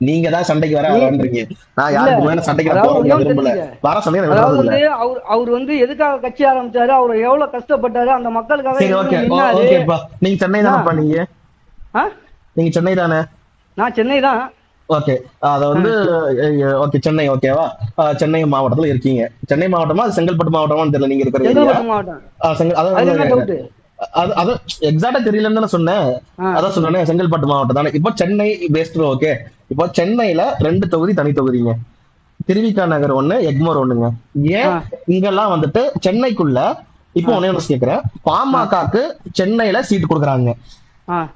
நீங்க தான் சண்டைக்கு வரன்றீங்க. நான் யாருக்கு வேணா சண்டைக்கு விரும்பல. வர சொன்னீங்க. அவர் வந்து எதுக்காக கட்சி ஆரம்பிச்சாரு, அவர் எவ்வளவு கஷ்டப்பட்டாரு அந்த மக்களுக்காக. ஓகேப்பா, நீங்க சென்னை தானப்பா? நீங்க சென்னை தானே? நான் சென்னை தான். ஓகே, அத வந்து ஓகே சென்னை. ஓகேவா? சென்னை மாவட்டத்துல இருக்கீங்க. சென்னை மாவட்டமா செங்கல்பட்டு மாவட்டமான்னு தெரியல நீங்க இருக்கிறீங்க. அது எக்ஸாக்டா தெரியலன்னு சொன்னேன். அதான் சொன்னேன், செங்கல்பட்டு மாவட்டம் தானே. இப்போ சென்னை பேஸ்ட். ஓகே, இப்போ சென்னையில 2 தொகுதி தனி தொகுதிங்க. திருவிக்கா நகர் ஒண்ணு, எக்மோர் ஒண்ணுங்க. ஏன் இங்கெல்லாம் வந்துட்டு சென்னைக்குள்ள இப்போ ஒண்ணு கேக்குறேன், பாமகக்கு சென்னையில சீட் கொடுக்குறாங்க.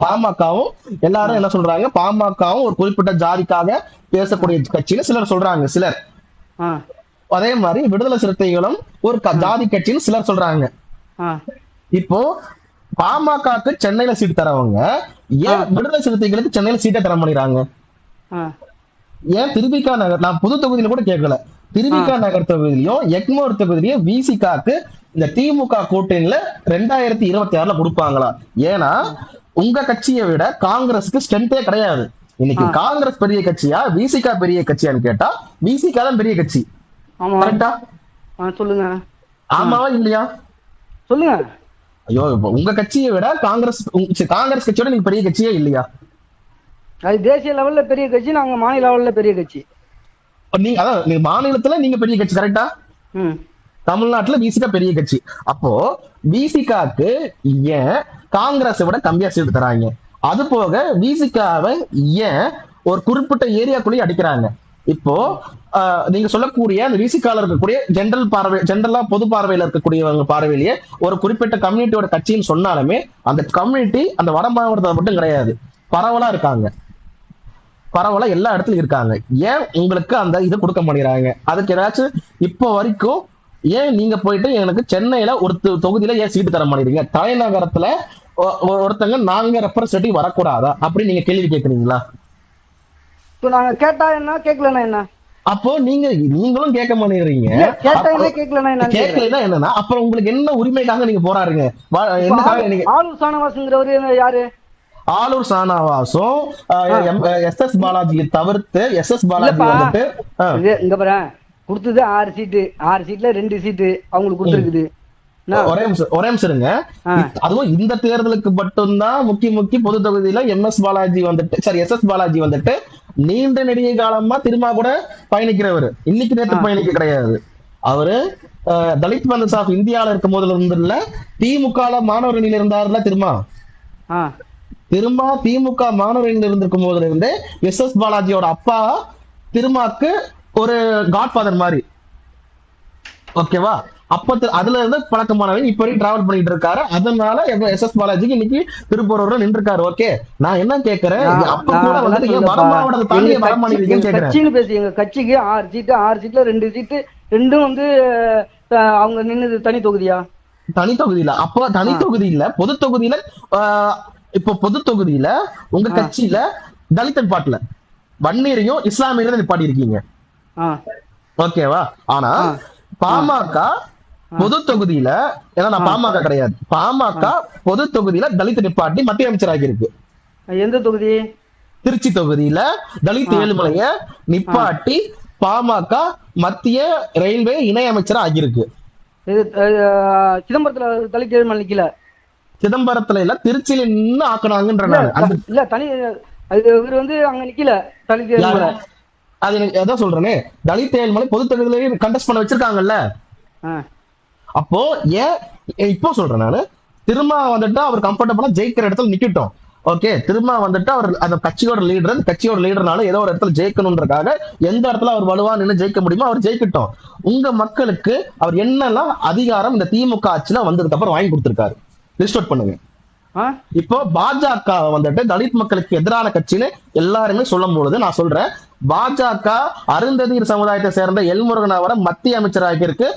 பாமகவும் எல்லாரும் என்ன சொல்றாங்க, பாமகவும் ஒரு குறிப்பிட்ட ஜாதிக்காக பேசக்கூடிய கட்சின்னு சிலர் சொல்றாங்க. சிலர் அதே மாதிரி விடுதலை சிறுத்தைகளும் ஒரு ஜாதி கட்சின்னு சிலர் சொல்றாங்க. இப்போ பாமகக்கு சென்னையில சீட் தரவங்க ஏன் விடுதலை சிறுத்தைகளுக்கு சென்னையில சீட்டை தர பண்ணிடுறாங்க? ஏன் திருவிக்கா நகர், நான் புது தொகுதியில கூட கேட்கல, திருவிக்கா நகர் தொகுதியிலையும் எக்மோர் தொகுதியிலையும் விசிகாக்கு இந்த திமுக கூட்டணியில 2026 கொடுப்பாங்களா? ஏன்னா உங்க கட்சியை விட காங்கிரஸுக்கு ஸ்ட்ரென்த்தே கிடையாது. இன்னைக்கு காங்கிரஸ் பெரிய கட்சியா விசிகா பெரிய கட்சியான்னு கேட்டா விசிகா தான் பெரிய கட்சி. கரெக்டா? சொல்லுங்க. ஆமாவா இல்லையா? சொல்லுங்க. ஐயோ, உங்க கட்சியை விட காங்கிரஸ் கட்சியோட நீங்க பெரிய கட்சியே இல்லையா? அது தேசிய லெவல்ல பெரிய கட்சி, நாங்க மாநில லெவல்ல பெரிய கட்சி. நீங்க மாநிலத்துல நீங்க பெரிய கட்சி கரெக்டா? தமிழ்நாட்டுல விசிகா பெரிய கட்சி. அப்போ விசிகாக்கு ஏன் காங்கிரஸை விட கம்மியா சீட்டு தராங்க? அது போக விசிகாவை ஏன் ஒரு குறிப்பிட்ட ஏரியாக்குள்ளேயே அடிக்கிறாங்க? இப்போ நீங்க சொல்லக்கூடிய அந்த விசிகால இருக்கக்கூடிய ஜெனரலா பொது பார்வையில இருக்கக்கூடியவங்க பார்வையிலேயே ஒரு குறிப்பிட்ட கம்யூனிட்டியோட கட்சின்னு சொன்னாலுமே அந்த கம்யூனிட்டி அந்த வட மாவட்டத்தை மட்டும் கிடையாது, பரவலா இருக்காங்க. பரவாயில்ல, எல்லா இடத்துலயும் இருக்காங்க. ஏன் உங்களுக்கு அந்த இதை கொடுக்க மாட்டேங்கிறாங்க? அதுக்கு ஏதாச்சும் இப்போ வரைக்கும் ஏன் நீங்க போயிட்டு எனக்கு சென்னையில ஒரு தொகுதியில ஏன் சீட்டு தர மாட்டேங்கிறீங்க? தலைநகரத்துல ஒருத்தங்க நாங்க ரெப்ரசன்டேட்டிவ் வரக்கூடாதா அப்படின்னு நீங்க கேள்வி கேட்கறீங்களா? இப்போ நாங்க கேட்டா என்ன, கேட்கலன்னா என்ன? அப்போ நீங்களும் கேட்க மாட்டேங்கிறீங்க. கேட்கலன்னா என்னன்னா அப்புறம் உங்களுக்கு என்ன உரிமைக்காக நீங்க போராடுறீங்க? ஆளூர் சானவாசுங்கிறவரு யாரு? ஆளூர் சானவாசும் எஸ் பாலாஜியை தவிர்த்து எஸ் பாலாஜி வந்துட்டு இங்க பாரு கொடுத்தது 6 சீட்டு, 6 சீட்ல 2 சீட்டு அவங்களுக்கு கொடுத்துருக்குது. ஒரே நிமிஷம் இருங்க. அதுவும் இந்த தேர்தலுக்கு மட்டும்தான் முக்கிய பொது தொகுதியில எஸ் பாலாஜி வந்துட்டு நீண்ட நெடிய காலமா திரும்ப கூட பயணிக்கிறவர். இன்னைக்கு நேற்று பயணிக்க கிடையாது. அவரு தலித் மந்தஸ் ஆஃப் இந்தியால இருக்கும் போதுல இருந்து இல்ல, திமுக மாணவர் அணியில இருந்தாருல. திரும்ப திமுக மாணவர் அணியில இருந்திருக்கும் போதுல இருந்து எஸ் பாலாஜியோட அப்பா திருமாக்கு ஒரு காட்ஃபாதர் மாதிரி. ஓகேவா? அதுல இருந்து பழக்கமானவங்க இப்ப வரைக்கும் டிராவல் பண்ணிட்டு இருக்காரு. அதனால எஸ் பாலாஜிக்கு இன்னைக்கு திருப்பூர் நின்று இருக்காரு. ஓகே, நான் என்ன கேக்குறேன், அப்ப கூட வந்துட்டு வட மாவட்டத்தை தாண்டி வட மாநிலத்தையும் கேக்குறேன். பேசி எங்க கட்சிக்கு 6 சீட்டு, 6 சீட்ல 2 சீட்டு, ரெண்டும் வந்து அவங்க நின்னது தனி தொகுதியா? தனி தொகுதியில. அப்போ தனி தொகுதியில பொது தொகுதியில இப்போ பொது தொகுதியில உங்க கட்சியில தலித் பாட்டுல வன்னியரையும் இஸ்லாமியரையும் நிப்பாட்டி இருக்கீங்க. ஓகேவா? ஆனா பாமக பொது தொகுதியில, ஏன்னா நான் பாமக கிடையாது, பாமக பொது தொகுதியில தலித் நிப்பாட்டி மத்திய அமைச்சராகி இருக்கு. எந்த தொகுதி? திருச்சி தொகுதியில தலித் ஏழுமலைய நிப்பாட்டி பாமக மத்திய ரயில்வே இணை அமைச்சர் ஆகியிருக்கு. சிதம்பரத்துல தலித் ஏழுமலை நிக்கல. சிதம்பரத்துல இல்ல, திருச்சியில நின்று ஆக்கணாங்கன்ற இல்ல, தனி இவர் வந்து அங்க நிக்கல தலித் ஏழுமலை. அது எனக்கு எதாவது சொல்றேனே, தலித் ஏழுமலை பொது தொகுதியில கண்டெஸ்ட் பண்ண வச்சிருக்காங்கல்ல. அப்போ ஏன் இப்போ சொல்றேன் நானு, திரும்ப வந்துட்டு அவர் கம்ஃபர்டபுளா ஜெயிக்கிற இடத்துல நிக்கட்டும். ஓகே, திரும்ப வந்துட்டு அவர் அந்த கட்சியோட லீடர்னால ஏதோ ஒரு இடத்துல ஜெயிக்கணும்ன்றக்காக எந்த இடத்துல அவர் வலுவா நின்று ஜெயிக்க முடியுமோ அவர் ஜெயிக்கட்டும். உங்க மக்களுக்கு அவர் என்னெல்லாம் அதிகாரம் இந்த திமுக ஆட்சியில வந்ததுக்கு அப்புறம் வாங்கி கொடுத்திருக்காரு, லிஸ்ட் அவுட் பண்ணுங்க. இப்போ பாஜக வந்துட்டு தலித் மக்களுக்கு எதிரான கட்சின்னு எல்லாருமே சொல்லும் பொழுது நான் சொல்றேன், பாஜக அருந்ததியர் சமுதாயத்தை சேர்ந்த எல்முருகன் அவரை மத்திய அமைச்சர் ஆகியிருக்கு.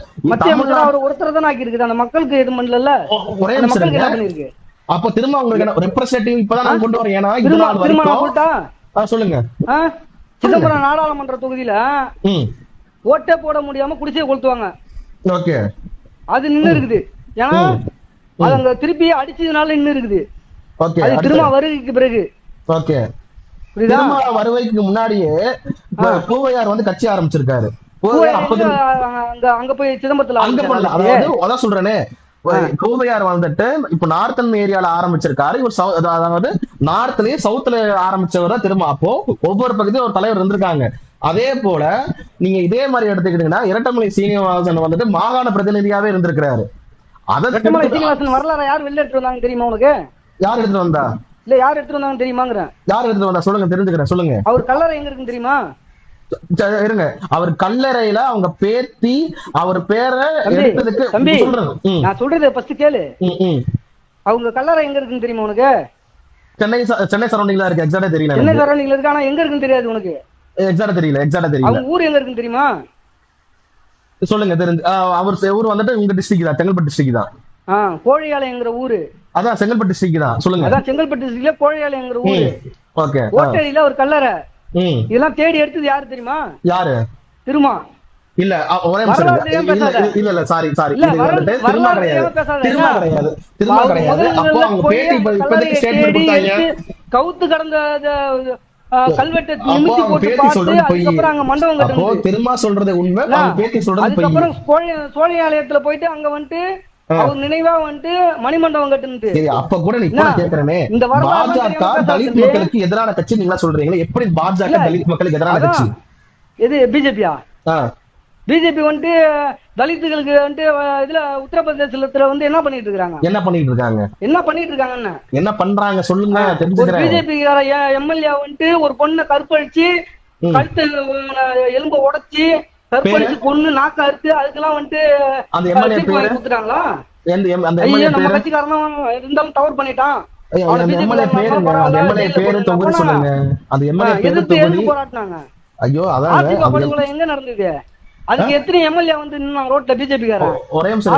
ஒருத்தர் தான் ஆகிருக்கு, அந்த மக்களுக்கு எது பண்ணல. ஒரே நிமிஷம். அப்போ திரும்ப உங்களுக்கு ரெப்ரசன்டேட்டிவ் இப்பதான் நான் கொண்டு வரேன். ஏன்னா சொல்லுங்க. சிதம்பரம் நாடாளுமன்ற தொகுதியில ஓட்டே போட முடியாம குடிசையை கொளுத்துவாங்க. ஓகே, அது நின்னு இருக்குது. ஏன்னா அது அங்க திருப்பி அடிச்சதுனால நின்னு இருக்குது. அது திரும்ப வருகைக்கு பிறகு. ஓகே, வருகைக்கு முன்னாடியே பூவையார் வந்து கட்சி ஆரம்பிச்சிருக்காரு. அங்க போய் சிதம்பரத்துல அங்க பண்ணல. அதான் சொல்றேனே, பூவையார் வந்துட்டு இப்ப நார்த்தன் ஏரியால ஆரம்பிச்சிருக்காரு. இவர் அதாவது நார்த்லயே சவுத்ல ஆரம்பிச்சவர திரும்ப. அப்போ ஒவ்வொரு பகுதியும் ஒரு தலைவர் இருந்திருக்காங்க. அதே போல நீங்க இதே மாதிரி எடுத்துக்கிட்டீங்கன்னா இரட்டமலை சீனிவாசன் வந்துட்டு மாகாண பிரதிநிதியாவே இருந்திருக்கிறாரு. இரட்டமலை சீனிவாசன் வரலாறு யார் வெளில எடுத்து வந்தாங்க தெரியுமா உனக்கு? யார் எடுத்து வந்தா? இல்ல, யார் எடுத்து வந்தாங்க தெரியுமாங்கிறேன். யார் எடுத்து வந்தா சொல்லுங்க, தெரிஞ்சுக்கிறேன், சொல்லுங்க. அவர் கல்லறை எங்க இருக்குன்னு தெரியுமா? இருங்க, அவர் கல்லறையில அவங்க பேத்தி அவர் பேரை எடுத்ததுக்கு நான் சொல்றது ஃபர்ஸ்ட் கேளு. அவங்க கல்லறை எங்க இருக்குன்னு தெரியுமா உனக்கு? சென்னை சரௌண்டிங்ல இருக்கு. எக்ஸாக்ட்டா தெரியல. சென்னை சரௌண்டிங்ல இருக்கு, ஆனா எங்க இருக்குன்னு தெரியாது உனக்கு. எக்ஸாக்ட்டா தெரியல. அவங்க ஊர் எங்க இருக்குன்னு தெரியுமா? சொல்லுங்க. தெரிஞ்சு அவர் ஊர் வந்துட்டு உங்க டிஸ்ட்ரிக்ட் தான், செங்கல்பட்டு டிஸ்ட்ரிக்ட் தான். கோழியாலைங்கிற ஊரு. அதான் செங்கல்பட்டு டிஸ்ட்ரிக்ட் தான். சொல்லுங்க. அதான் செங்கல்பட்டு டிஸ்ட்ரிக்ட்ல கோழியாலைங்கிற ஊரு. ஓகே, ஓட்டடியில ஒரு கல்லறை. இதெல்லாம் தேடி எடுத்தது யாரு தெரியுமா? யாரு? திருமா. இல்ல, ஒரே நிமிஷம். இல்ல சாரி திருமா கிடையாது. அப்போ அவங்க பேட்டி இப்போதைக்கு ஸ்டேட்மென்ட் கொடுத்தாங்க. கவுத்து கடந்த கல்வெட்டை நிமித்தி போட்டு பார்த்து அதுக்கப்புறம் அங்க மண்டபம் கட்டணும். அப்போ திருமா சொல்றது உண்மை, அவங்க பேட்டி சொல்றது பொய். அதுக்கப்புறம் சோழியாலயத்துல போயிட்டு அங்க வந்துட்டு அவர் நினைவா வந்துட்டு மணிமண்டபம் கட்டுனது. அப்ப கூட நீ கூட கேக்குறேனே, பாஜக தலித் மக்களுக்கு எதிரான கட்சி நீங்க சொல்றீங்களா? எப்படி பாஜக தலித் மக்களுக்கு எதிரான கட்சி? எது பிஜேபியா? பிஜேபி வந்துட்டு தலித்துகளுக்கு வந்துட்டு இதுல உத்தரப்பிரதேசத்துல வந்து என்ன பண்ணிட்டு இருக்காங்க? என்ன பண்றாங்க சொல்லுங்க, தெரிஞ்சுக்கிறேன். பிஜேபி எம்எல்ஏ வந்துட்டு ஒரு பொண்ணை கற்பழிச்சு கழுத்து எலும்ப உடைச்சு கற்பழிச்சு பொண்ணு நாக்க அறுத்து அதுக்கெல்லாம் வந்துட்டு கொடுத்துட்டாங்களா? நம்ம கட்சிக்காரன் இருந்தாலும் தவறு பண்ணிட்டான். அந்த எம்எல்ஏ பேருங்க, அந்த எம்எல்ஏ பேரு தொகுதி சொல்லுங்க. அந்த எம்எல்ஏ பேரு தொகுதி. போராட்டினாங்க. ஐயோ அதான் படுகொலை எங்க நடந்தது? அதுக்கு எத்தனை எம்எல்ஏ வந்து நின்னாங்க ரோட்ல பிஜேபி காரன்? ஒரே நிமிஷம்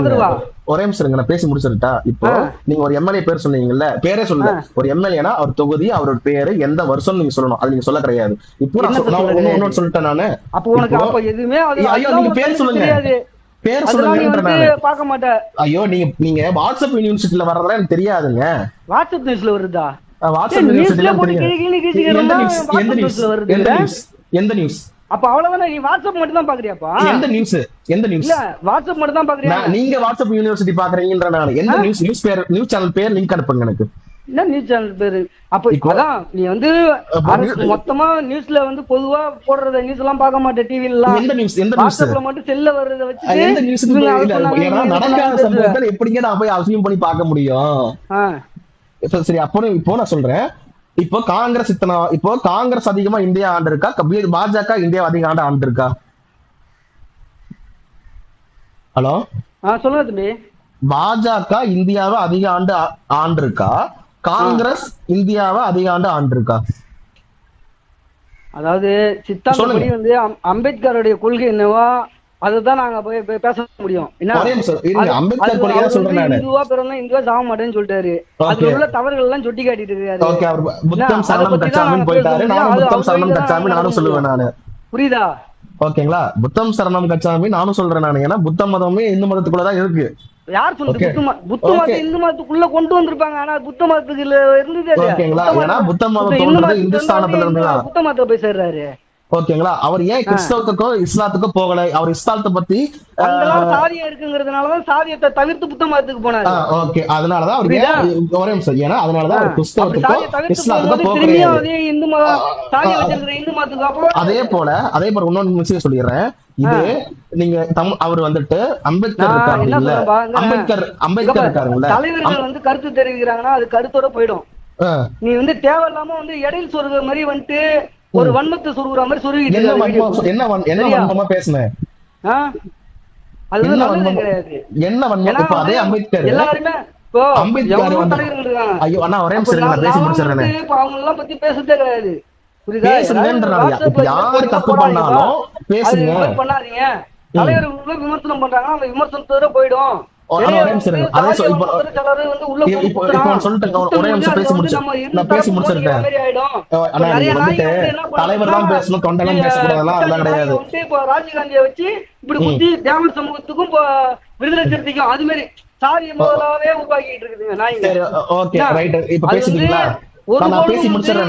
நான் பேசி முடிச்சிருட்டா. இப்போ நீங்க ஒரு எம்எல்ஏ பேர் சொன்னீங்கல்ல, பேரே சொல்லுங்க. ஒரு எம்எல்ஏனா அவர் தொகுதி, அவரோட பேரு, எந்த வருஷம் நீங்க சொல்லணும். அது நீங்க சொல்ல கிடையாது. இப்போ நான் சொல்லிட்டேன் நானு. அப்போ உனக்கு அப்ப எதுவுமே ஐயோ நீங்க பேர் சொல்லுங்க, பேர் சொல்லுங்க. பார்க்க மாட்டேன். ஐயோ நீங்க வாட்ஸ்அப் யூனிவர்சிட்டில வர்றதெல்லாம் எனக்கு தெரியாதுங்க. வாட்ஸ்அப் நியூஸ்ல வருதா? வாட்ஸ்அப் யூனிவர்சிட்டில எந்த நியூஸ்? அப்ப அவ்வளவுதானே, நீ வாட்ஸ்அப் மட்டும் தான் பாக்குறியாப்பா? எந்த நியூஸ்? இல்ல வாட்ஸ்அப் மட்டும் தான் பாக்குறியா? நீங்க வாட்ஸ்அப் யூனிவர்சிட்டி பாக்குறீங்கன்ற நான் எந்த நியூஸ் பேர், நியூஸ் சேனல் பேர் லிங்க் அனுப்புங்க எனக்கு. என்ன நியூஸ் சேனல் பேரு? அப்ப அதான் நீ வந்து மொத்தமா நியூஸ்ல வந்து பொதுவா போடுறத நியூஸ் எல்லாம் பார்க்க மாட்டேன். டிவில எல்லாம் எந்த நியூஸ் வாட்ஸ்அப்ல மட்டும் செல்ல வர்றத வச்சு எந்த நியூஸ்? ஏன்னா நடக்காத சம்பவத்தை எப்படிங்க நான் போய் அசியூம் பண்ணி பார்க்க முடியும்? சரி, அப்போ இப்போ நான் சொல்றேன். இப்போ காங்கிரஸ் அதிகமா இந்தியா ஆண்டு இருக்கா, பாஜக இந்தியா அதிக ஆண்டு இருக்கா? ஹலோ சொல்லுங்க தம்பி. பாஜக இந்தியாவை அதிக ஆண்டு இருக்கா, காங்கிரஸ் இந்தியாவை அதிக ஆண்டு இருக்கா? அதாவது சித்தாந்தப்படி வந்து அம்பேத்கருடைய கொள்கை என்னவோ அதுதான் நாங்க போய் பேச முடியும். இந்துவா பிறந்தா இந்துவா சாக மாட்டேன்னு சொல்லிட்டாரு. அதுல உள்ள தவறுகள் எல்லாம் சுட்டி காட்டிட்டு இருக்காரு. புரியுதா? ஓகேங்களா? புத்தம் சரணம் கச்சாமி நானும் சொல்றேன் நானு. ஏன்னா புத்த மதமே இந்து மதத்துக்குள்ளதான் இருக்கு. யார் சொல்றது? புத்த மதத்தை இந்து மதத்துக்குள்ள கொண்டு வந்திருப்பாங்க. ஆனா புத்த மதத்துக்கு இருந்தது ஓகேங்களா? ஏன்னா புத்த மதம் இந்துஸ்தானத்துல இருந்து புத்த மதத்தை போய் சேர்றாரு. ஓகேங்களா? அவர் ஏன் கிறிஸ்தவத்துக்கோ இஸ்லாத்துக்கோ போகல? அவர் இஸ்லாத்தை பத்தி சாதியம் இருக்குங்கிறதுனாலதான் சாதியத்தை தவிர்த்து புத்த மதத்துக்கு போனாரு. ஓகே, அதனாலதான் அவருக்கு ஒரே நிமிஷம். ஏன்னா அதனாலதான் அவர் கிறிஸ்தவத்துக்கோ இஸ்லாத்துக்கோ போகல. இந்து மதம் சாதியம் வச்சிருக்கிற இந்து மதத்துக்கு அதே போல இன்னொன்னு விஷயம் சொல்லிடுறேன். இது நீங்க அவர் வந்துட்டு அம்பேத்கர் இருக்காருல்ல, தலைவர்கள் வந்து கருத்து தெரிவிக்கிறாங்கன்னா அது கருத்தோட போயிடும். நீ வந்து தேவையில்லாம வந்து இடையில் சொல்ற மாதிரி வந்துட்டு ஒரு வன்மத்தை சொருகுற மாதிரி சொருகிட்டு என்ன பேசுனேன்? அது நல்லது கிடையாது. என்ன வன்மம்? அதே அம்பேத்கர் எல்லாருமே ஐயோ அண்ணா ஒரே நிமிஷம் நான் பேசி முடிச்சிடுறேன். அவங்க எல்லாம் பத்தி பேசுறதே கிடையாது. யாரு தப்பு பண்ணாலும் பேசுங்க, பண்ணாதீங்க. தலைவர்கள் விமர்சனம் பண்றாங்க, அந்த விமர்சனத்தோட போயிடும். தலைவர் தான் பேசணும், தொண்டெல்லாம் பேசக்கூடாதெல்லாம் அதெல்லாம் கிடையாது. ராஜீவ்காந்தியை வச்சு இப்படி குத்தி தேவ சமூகத்துக்கும் விடுதலை சிறுத்தைக்கும் அது மாதிரி சாதிய முதலாவே உருவாக்கிட்டு இருக்குதுங்க. ஓகே ரைட், இப்ப பேசிட்டீங்களா? நான் பேசி முடிச்சிடுறேன்.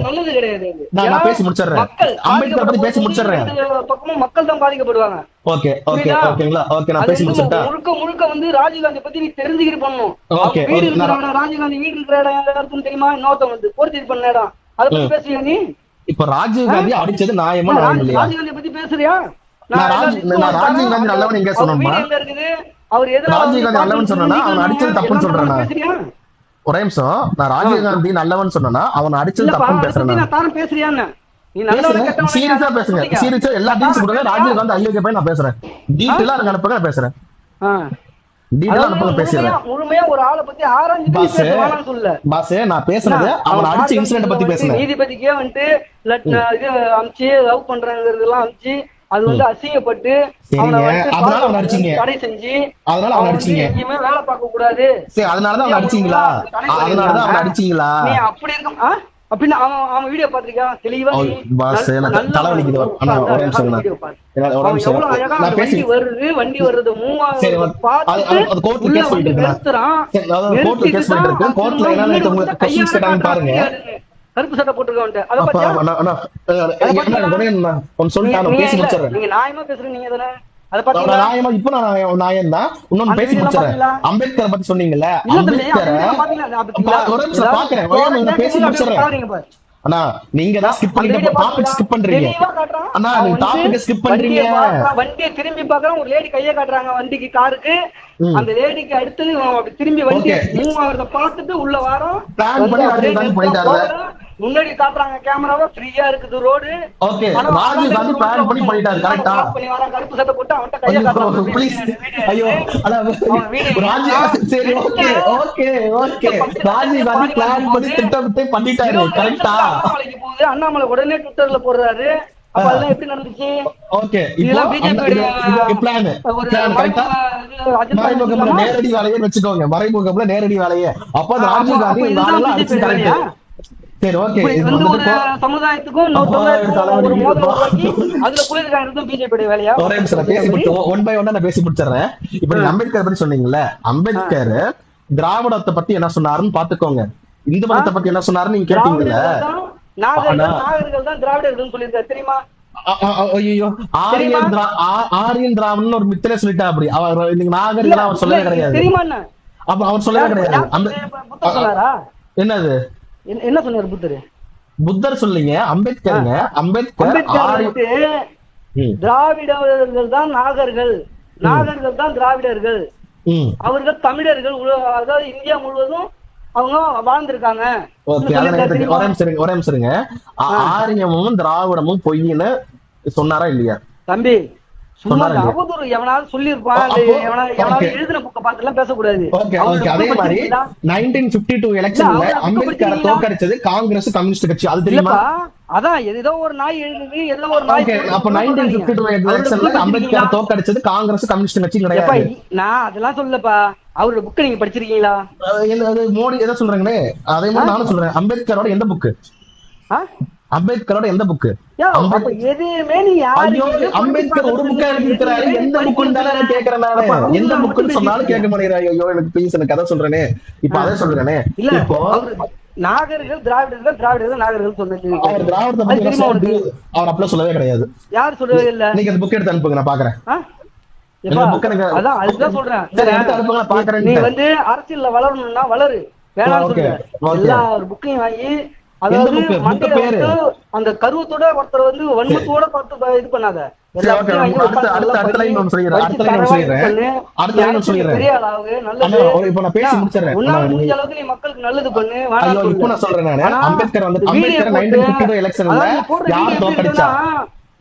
நல்லது கிடையாது. நான் பேசி முடிச்சிடுறேன். அம்பேத்கர் பத்தி பேசி முடிச்சிடுறேன். பக்கமும் மக்கள் தான் பாதிக்கப்படுவாங்க. ஓகே ஓகே ஓகேங்களா? ஓகே, நான் பேசி முடிச்சிட்டேன். முழுக்க வந்து ராஜீவ்காந்தி பத்தி நீ தெரிஞ்சுக்கிட்டு பண்ணணும். ஓகே, ராஜீவ்காந்தி வீடு இருக்கிற இடம் யாருக்கும் தெரியுமா? இன்னொருத்தவங்க வந்து போர்த்தி பண்ண இடம், அதை பத்தி பேசுறியா நீ? இப்ப ராஜீவ்காந்தி அடிச்சது நியாயமா? ராஜீவ்காந்தி பத்தி பேசுறியா? ராஜீவ்காந்தி நல்லவன் எங்க சொன்னா? அவர் எது ராஜீவ்காந்தி நல்லவன் சொன்னா அவன் அடிச்சது தப்புன்னு சொல்றேன். ஒரே நிமிஷம், நான் ராஜீவ்காந்தி நல்லவன் சொன்னா அவன் அடிச்சது தப்புன்னு பேசுறேன். சீரியஸா பேசுங்க, சீரியஸா எல்லா டீல்ஸ் கொடுங்க. ராஜீவ்காந்தி ஐயோக்கு போய் நான் பேசுறேன். டீட்டெயிலா எனக்கு அனுப்புங்க, நான் பேசுறேன். டீட்டெயிலா அனுப்புங்க, பேசுறேன். முழுமையா ஒரு ஆளை பத்தி ஆராய்ஞ்சு பாஸ் நான் பேசுறது அவன் அடிச்ச இன்சிடென்ட் பத்தி பேசுறேன். நீதிபதிக்கே வந்துட்டு இது அமிச்சு லவ் பண்றாங்கிறதெல்லாம் அமிச்சு அது வந்து அசிங்கப்பட்டு அதனால அவன் அடிச்சீங்க, தடை செஞ்சு அதனால அவன் அடிச்சீங்க. எங்கேயுமே வேலை பார்க்க கூடாது, சரி அதனாலதான் அவன் அடிச்சீங்களா? அதனாலதான் அவன் அடிச்சீங்களா? நீ அப்படி இருக்கும் அப்படின்னு அவன் வீடியோ பாத்திருக்கா? தெளிவா தலைவலிக்குது. வண்டி வருது பாருங்க. கருப்பு சட்டை போட்டுருக்கேன். நீங்க நியாயமா பேசுறீங்க. நீங்க தானே இப்ப நான் நாயம் தான். இன்னொன்னு பேசி முடிச்சிடறேன். அம்பேத்கர் பத்தி சொன்னீங்கல்ல, அம்பேத்கர் பேசி முடிச்சிடறேன். அண்ணா நீங்க தான் ஸ்கிப் பண்ணிட்டு டாபிக் ஸ்கிப் பண்றீங்க. அண்ணா நீங்க டாபிக் ஸ்கிப் பண்றீங்க. வண்டியை திரும்பி பார்க்கறோம், ஒரு லேடி கையை காட்டுறாங்க வண்டிக்கு, காருக்கு. அந்த லேடிக்கு அடுத்து அப்படி திரும்பி வண்டி மூவ் ஆகிறத பார்த்துட்டு உள்ள வரோம். பிளான் பண்ணி ராஜீவ்காந்தி போயிட்டாரு. முன்னாடி காட்டுறாங்க கேமராவா ஃப்ரீயா இருக்குது road. Okay Rajiv Gandhi plan பண்ணி பண்ணிட்டாரு கரெக்ட்டா? கருப்பு சட்டை போட்டு அவன்கிட்ட கையை காட்டுறாங்க. ப்ளீஸ் ஐயோ ராஜீவ் சரி okay okay okay Rajiv Gandhi plan பண்ணி திட்டமிட்டு பண்ணிட்டாரு கரெக்ட்டா? அண்ணாமலைக்கு போகுது, அண்ணாமலை உடனே ட்விட்டர்ல போடுறாரு. அப்ப அதெல்லாம் எப்படி நடந்துச்சு? ஓகே இதெல்லாம் பிஜேபி பிளான் கரெக்ட்டா? மறைமுகம்ல நேரடி வேலையை வச்சுக்கோங்க, மறைமுகம்ல நேரடி வேலையை. அப்ப ராஜீவ் காந்தி நாளெல்லாம் அடிச்சு கரெக்ட். சரி ஓகே ஒரு சமுதாயத்துக்கும் ஒரு மோதல் உருவாக்கி அதுல குளிர்காயறதும் பிஜேபி வேலையா? ஒரே நிமிஷம் பேசி முடிச்சு ஒன் பை ஒன்னா நான் பேசி முடிச்சிடுறேன். இப்ப நீங்க அம்பேத்கர் பத்தி சொன்னீங்கல்ல, அம்பேத்கர் திராவிடத்தை பத்தி என்ன சொன்னாருன்னு பாத்துக்கோங்க, இந்து மதத்தை பத்தி என்ன சொன்னாருன்னு நீங்க கேட்டீங்கல்ல. நாகர்கள் தான் திராவிடர்கள் சொல்லியிருக்காரு தெரியுமா? ஐயோ ஆரியன் திராவிடன் ஒரு மித்திரை சொல்லிட்டா அப்படி அவர் நீங்க நாகர்கள் அவர் சொல்லவே கிடையாது தெரியுமா? அப்ப அவர் சொல்லவே கிடையாது. என்னது என்ன சொன்னாரு புத்தர்? புத்தர் சொல்லிங்க அம்பேத்கருங்க. அம்பேத்கர் திராவிடர்கள் தான் நாகர்கள், நாகர்கள் தான் திராவிடர்கள், அவர்கள் தமிழர்கள், அதாவது இந்தியா முழுவதும் அவங்க வாழ்ந்திருக்காங்க. ஒரே நிமிஷம் ஆரியமும் திராவிடமும் பொய்ன்னு சொன்னாரா இல்லையா? தம்பி சும்மா அவதூறு எவனாவது சொல்லியிருப்பான், எழுதின புக்க பார்த்து எல்லாம் பேசக்கூடாது. அதே மாதிரி 1952 எலெக்ஷன்ல அம்பேத்கரை தோற்கடிச்சது காங்கிரஸ் கம்யூனிஸ்ட் கட்சி, அது தெரியுமா? அதான் ஏதோ ஒரு நாய் எழுதுது, ஏதோ ஒரு நாய். அப்ப 1952 எலெக்ஷன்ல அம்பேத்கரை தோற்கடிச்சது காங்கிரஸ் கம்யூனிஸ்ட் கட்சி கிடையாது. நான் அதெல்லாம் சொல்லப்பா, அவரோட புக் நீங்க படிச்சிருக்கீங்களா? மோடி எதை சொல்றாங்களே அதே மாதிரி நானும் சொல்றேன். அம்பேத்கரோட எந்த புக்கு? அம்பேத்கரோட எந்த புக்கு? அம்பேத்கர் ஒரு புக்கா எழுதிருக்கிறாரு, எந்த புக்குன்னு கேக்குறேன் நானு. எந்த புக்குன்னு சொன்னாலும் கேட்க மாட்டேங்கிறாரு. ஐயோ எனக்கு ப்ளீஸ் எனக்கு கதை சொல்றேனே, இப்ப அதை சொல்றேனே. இப்போ நாகர்கள் திராவிடர்கள், திராவிடர்கள் நாகர்கள் சொல்றது அவர் திராவிடத்தை பத்தி அவர் அப்பலாம் சொல்லவே கிடையாது. யார் சொல்லவே இல்ல. நீங்க அந்த புக் எடுத்து அனுப்புங்க, நான் பாக்குறேன். அதான் அதுதான் சொல்றேன். நீ வந்து அரசியல்ல வளரணும்னா வளரு, வேணாம்னு சொல்றேன். எல்லா புக்கையும் வாங்கி அந்த கருவத்தோட ஒருத்தர் வந்து வன்மத்தோட பார்த்து இது பண்ணாத. முடிஞ்ச அளவுக்கு நீ மக்களுக்கு நல்லது பண்ணு.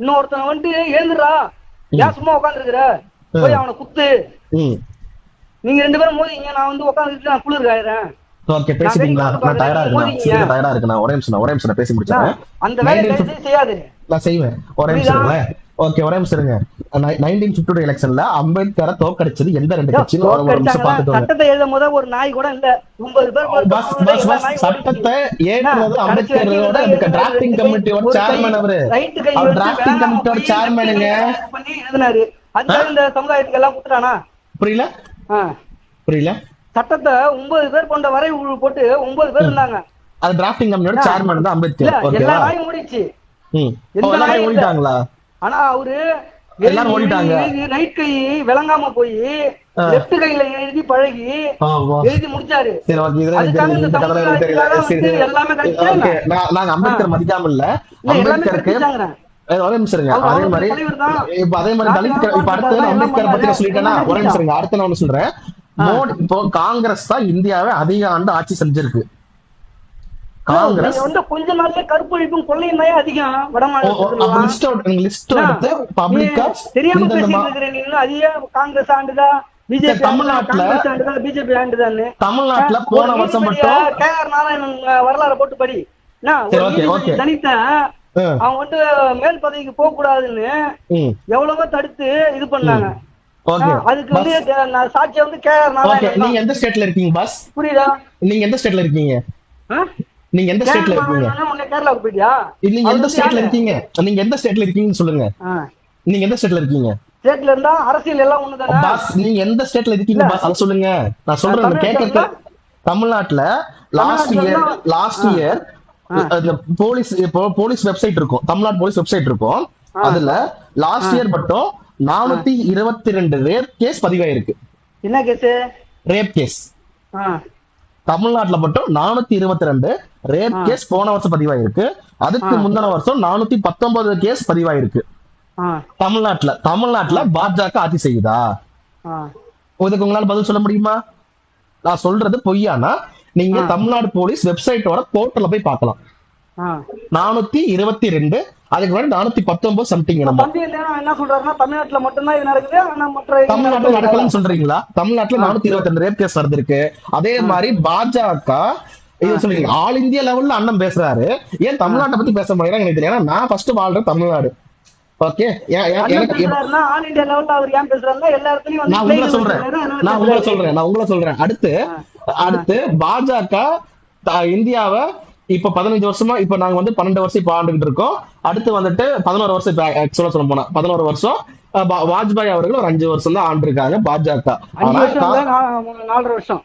இன்னொருத்தனை வந்துட்டு எழுந்துடா, ஏன் சும்மா உட்காந்து இருக்கிற, போய் அவனை குத்து. நீங்க 2 பேரும் மோதிங்க, நான் வந்து உட்காந்துட்டு நான் குளிர் காயிறேன். ஓகே பேசிட்டீங்களா? நான் டயர்டா இருக்கு, நான் ஒரே நிமிஷம் பேசி முடிச்சறேன். அந்த வேலையை செய்யாதே, நான் செய்வேன். ஒரே நிமிஷம் ஓகே ஒரே நிமிஷம் இருங்க. 1952 எலெக்ஷன்ல அம்பேத்கரை தோற்கடிச்சது எந்த 2 கட்சின்னு ஒரு நிமிஷம் பாத்துட்டு வரேன். சட்டத்தை எழுதும்போது ஒரு நாய் கூட இல்ல, 9 பேர் சட்டத்தை ஏற்றுறது அம்பேத்கரோட டிராஃப்டிங் கமிட்டியோட சேர்மன். அவரு டிராஃப்டிங் கமிட்டியோட சேர்மனுங்க பண்ணி எழுதினாரு. அதுதான் இந்த சமுதாயத்துக்கு எல்லாம் குடுறானா? புரியல. சட்டத்தை 9 பேர் கொண்ட வரை போட்டு 9 பேர் இருந்தாங்க. அது டிராஃப்டிங் கமிட்டியோட சேர்மன் தான் அம்பேத்கர். எல்லா நாயும் ஓடிச்சு. எல்லாரும் ஓடிட்டாங்களா? ஆனா அவரு எல்லாரும் ஓடிட்டாங்க. ரைட் கை விளங்காம போய் லெஃப்ட் கையில எழுதி பழகி எழுதி முடிச்சாரு. நாங்க அம்பேத்கர் மதிக்காம இல்ல, அம்பேத்கருக்கு ஒரே நிமிஷம். அதே மாதிரி தலித் இப்ப அடுத்து அம்பேத்கர் பத்தி சொல்லிட்டேன்னா ஒரே நிமிஷம். அடுத்த நான் ஒண்ணு சொல்றேன். மோடி இப்போ காங்கிரஸ் தான் இந்தியாவை அதிக ஆண்டு ஆட்சி செஞ்சிருக்கு. காங்கிரஸ் கொஞ்ச நாள்ல கற்பழிப்பும் கொள்ளையும் தான் அதிகம் காங்கிரஸ் ஆண்டுதா பிஜேபி? பிஜேபி ஆண்டுதான். தமிழ்நாட்டுல போன வருஷம் மட்டும் KR நாராயணன் வரலாறு போட்டு படி. தலித்த அவங்க வந்து மேல் பதவிக்கு போக கூடாதுன்னு எவ்வளவோ தடுத்து இது பண்ணாங்க. அதுக்கு வந்து சாட்சியா வந்து KR நாராயணன். நீங்க எந்த ஸ்டேட்ல இருக்கீங்க பாஸ்? புரியுதா? நீங்க எந்த ஸ்டேட்ல இருக்கீங்க? நீங்க எந்த ஸ்டேட்ல இருக்கீங்க? கேரளாவுக்கு போயிட்டியா? நீங்க எந்த ஸ்டேட்ல இருக்கீங்க? நீங்க எந்த ஸ்டேட்ல இருக்கீங்கன்னு சொல்லுங்க. நீங்க எந்த ஸ்டேட்ல இருக்கீங்க? ஸ்டேட்ல இருந்தா அரசியல் எல்லாம் ஒண்ணுதானே பாஸ். நீங்க எந்த ஸ்டேட்ல இருக்கீங்க பாஸ் அத சொல்லுங்க. நான் சொல்றேன் கேட்க. தமிழ்நாட்டுல லாஸ்ட் இயர் அந்த போலீஸ் வெப்சைட் இருக்கும், தமிழ்நாடு போலீஸ் வெப்சைட் இருக்கும். அதுல லாஸ்ட் இயர் மட்டும் 422 ரேப் கேஸ் பதிவாயிருக்கு. என்ன கேஸ்? Rape case. தமிழ்நாட்டுல மட்டும் 422 ரேப் கேஸ் போன வருஷம் பதிவாயிருக்கு. அதுக்கு முந்தின வருஷம் 419 கேஸ் பதிவாயிருக்கு தமிழ்நாட்டுல. பாஜக ஆட்சி செய்யுதா? இதுக்கு உங்களால பதில் சொல்ல முடியுமா? நான் சொல்றது பொய்யானா நீங்க தமிழ்நாடு போலீஸ் வெப்சைட்டோட போர்ட்டல்ல போய் பார்க்கலாம். 422, அதுக்கு முன்னாடி 419 சம்திங். தம்பி என்ன சொல்றாருன்னா தமிழ்நாட்டுல மட்டும்தான் இது நடக்குது, ஆனா மற்ற தமிழ்நாட்டுல நடக்கலன்னு சொல்றீங்களா? தமிழ்நாட்டுல 422 ரேப் கேஸ் வருது இருக்கு. அதே மாதிரி பாஜக இது சொல்றீங்க ஆல் இந்தியா லெவல்ல அண்ணன் பேசுறாரு, ஏன் தமிழ்நாட்டை பத்தி பேச முடியாது எனக்கு தெரியல. ஏன்னா நான் ஃபர்ஸ்ட் வாழ்றேன் தமிழ்நாடு. ஓகே, ஆல் இந்தியா லெவல்ல அவர் ஏன் பேசுறாருன்னா எல்லா இடத்துலயும் வந்து நான் உங்களை சொல்றேன். அடுத்து பாஜக இந்தியாவை இப்ப 15 வருஷமா, இப்ப நாங்க வந்து 12 வருஷம் இப்ப ஆண்டுகிட்டு இருக்கோம். அடுத்து வந்துட்டு 11 வருஷம், இப்ப ஆக்சுவலா சொல்ல போனா 11 வருஷம். வாஜ்பாய் அவர்கள் ஒரு 5 வருஷம் தான் ஆண்டு இருக்காங்க பாஜக. 4.5 வருஷம்.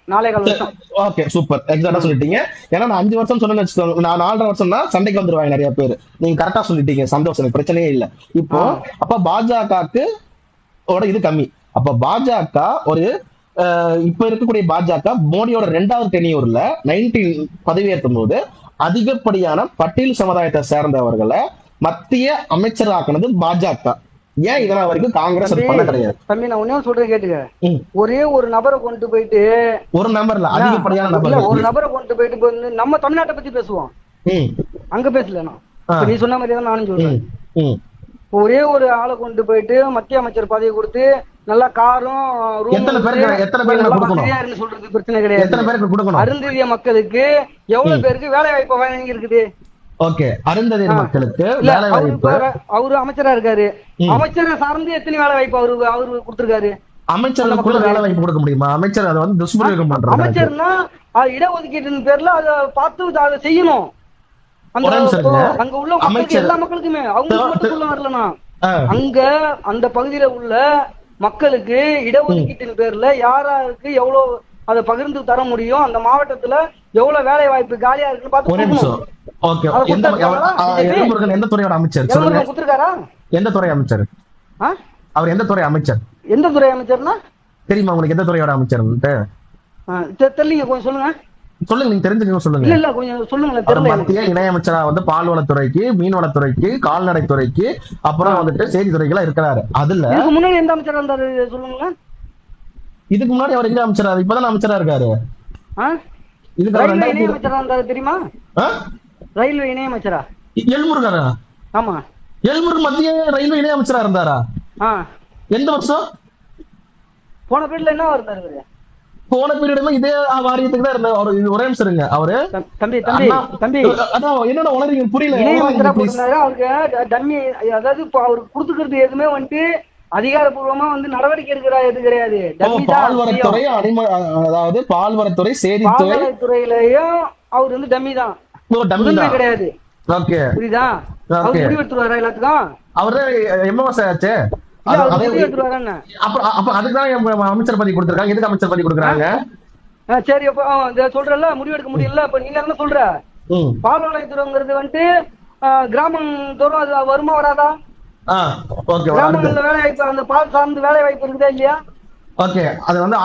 ஓகே, சூப்பர், எக்ஸாக்டா சொல்லிட்டீங்க. ஏன்னா நான் 5 வருஷம் சொன்னேன்னு வச்சுக்கோங்க, நான் 4.5 வருஷம் தான் சண்டைக்கு வந்துருவாங்க நிறைய பேர். நீங்க கரெக்டா சொல்லிட்டீங்க, சந்தோஷம், பிரச்சனையே இல்ல. இப்போ அப்ப பாஜகக்கு இது கம்மி. அப்ப பாஜக ஒரு இப்ப இருக்கக்கூடிய பாஜக மோடியோட 2வது டென்யூர்ல 19 பதவியேற்கும் போது அதிகப்படியான பட்டியல் சமுதாயத்தை சேர்ந்தவர்களை மத்திய அமைச்சராக்குனது பாஜக. ஏன் இதெல்லாம் வரைக்கும் காங்கிரஸ் பண்ண கிடையாது? தம்பி நான் ஒண்ணே சொல்றேன் கேட்டுக்க. ஒரே ஒரு நபரை கொண்டு போயிட்டு, ஒரு நபர்ல அதிகப்படியான நபர், ஒரு நபரை கொண்டு போயிட்டு நம்ம தமிழ்நாட்டை பத்தி பேசுவோம், அங்க பேசல. நான் நீ சொன்ன மாதிரி தான் நானும் சொல்றேன். ஒரே ஒரு ஆளை கொண்டு போயிட்டு மத்திய அமைச்சர் பதவி கொடுத்து நல்லா காரும் சொல்றது பிரச்சனை கிடையாது. அருந்ததிய மக்களுக்கு எவ்வளவு பேருக்கு வேலை வாய்ப்பு வழங்கி இருக்குது? ஓகே, அருந்ததிய மக்களுக்கு வேலை வாய்ப்பு அவரு அமைச்சரா இருக்காரு, அமைச்சரை சார்ந்து எத்தனை வேலை வாய்ப்பு அவரு கொடுத்திருக்காரு? அமைச்சர்களுக்குள்ள வேலை வாய்ப்பு கொடுக்க முடியுமா? அமைச்சர் அதை வந்து துஷ்பிரயோகம் பண்றாங்க. அமைச்சர்னா இடஒதுக்கீட்டின் பேர்ல அதை பார்த்து அதை செய்யணும். அங்க உள்ள மக்களுக்கு, எல்லா மக்களுக்குமே, அவங்க மட்டும் வரலனா அங்க அந்த பகுதியில உள்ள மக்களுக்கு இடஒதுக்கீட்டின் பேர்ல யாராருக்கு எவ்வளவு அதை பகிர்ந்து தர முடியும், அந்த மாவட்டத்துல எவ்வளவு வேலை வாய்ப்பு காலியா இருக்குன்னு பார்த்து. எந்த துறையோட அமைச்சர் கொடுத்திருக்காரா? எந்த துறை அமைச்சர் அவர்? எந்த துறை அமைச்சர்? எந்த துறை அமைச்சர்னா தெரியுமா உங்களுக்கு? எந்த துறையோட அமைச்சர் தெரியலீங்க, கொஞ்சம் சொல்லுங்க. சொல்லுங்க, நீங்க தெரிஞ்சுக்க சொல்லுங்க. இல்ல கொஞ்சம் சொல்லுங்க. மத்திய இணையமைச்சரா வந்து பால்வளத்துறைக்கு, மீன்வளத்துறைக்கு, கால்நடைத்துறைக்கு, அப்புறம் வந்துட்டு செய்தித்துறைக்கு இருக்கிறாரு. அதுல முன்னாடி எந்த அமைச்சரா இருந்தாரு சொல்லுங்க. இதுக்கு முன்னாடி அவர் எங்க அமைச்சரா? இப்பதான் அமைச்சரா இருக்காரு. ரயில்வே இணையமைச்சரா இருந்தாரு தெரியுமா? ரயில்வே இணையமைச்சரா எல்முருகனா? ஆமா, எல்முருகன் மத்திய ரயில்வே இணையமைச்சரா இருந்தாரா? எந்த வருஷம்? போன பீரியட்ல என்ன இருந்தாரு? போன பீரியடுமே இதே வாரியத்துக்கு தான் இருந்தாரு. அவரு ஒரே நிமிஷம் இருங்க. அவரு தம்பி அதான் என்னென்ன உளறீங்க புரியல. அவருக்கு டம்மி, அதாவது அவருக்கு கொடுத்துக்கிறது எதுவுமே வந்துட்டு அதிகாரப்பூர்வமா வந்து நடவடிக்கை எடுக்கிறா எது கிடையாது. பால்வரத்துறை, அதாவது பால்வரத்துறை, செய்தித்துறை துறையிலயும் அவர் வந்து டம்மி தான், கிடையாது. புரியுதா? அவர் முடிவெடுத்துருவாரா எல்லாத்துக்கும்? அவரு எம்எல்ஏ ஆச்சு. அமைச்சர் பதவி கொடுத்திருக்காங்க. எதுக்கு அமைச்சர் பதவி கொடுக்குறாங்க? சரி, அப்ப சொல்றல முடிவெடுக்க முடியல. இப்ப நீங்க என்ன சொல்ற? பால்வளத்துறைங்கிறது வந்துட்டு கிராமம் தோறும் அது வருமா வராதா? கிராமங்கள்ல வேலை வாய்ப்பு, அந்த பால் சார்ந்து வேலை வாய்ப்பு இருக்குதா இல்லையா? ஓகே, அது வந்து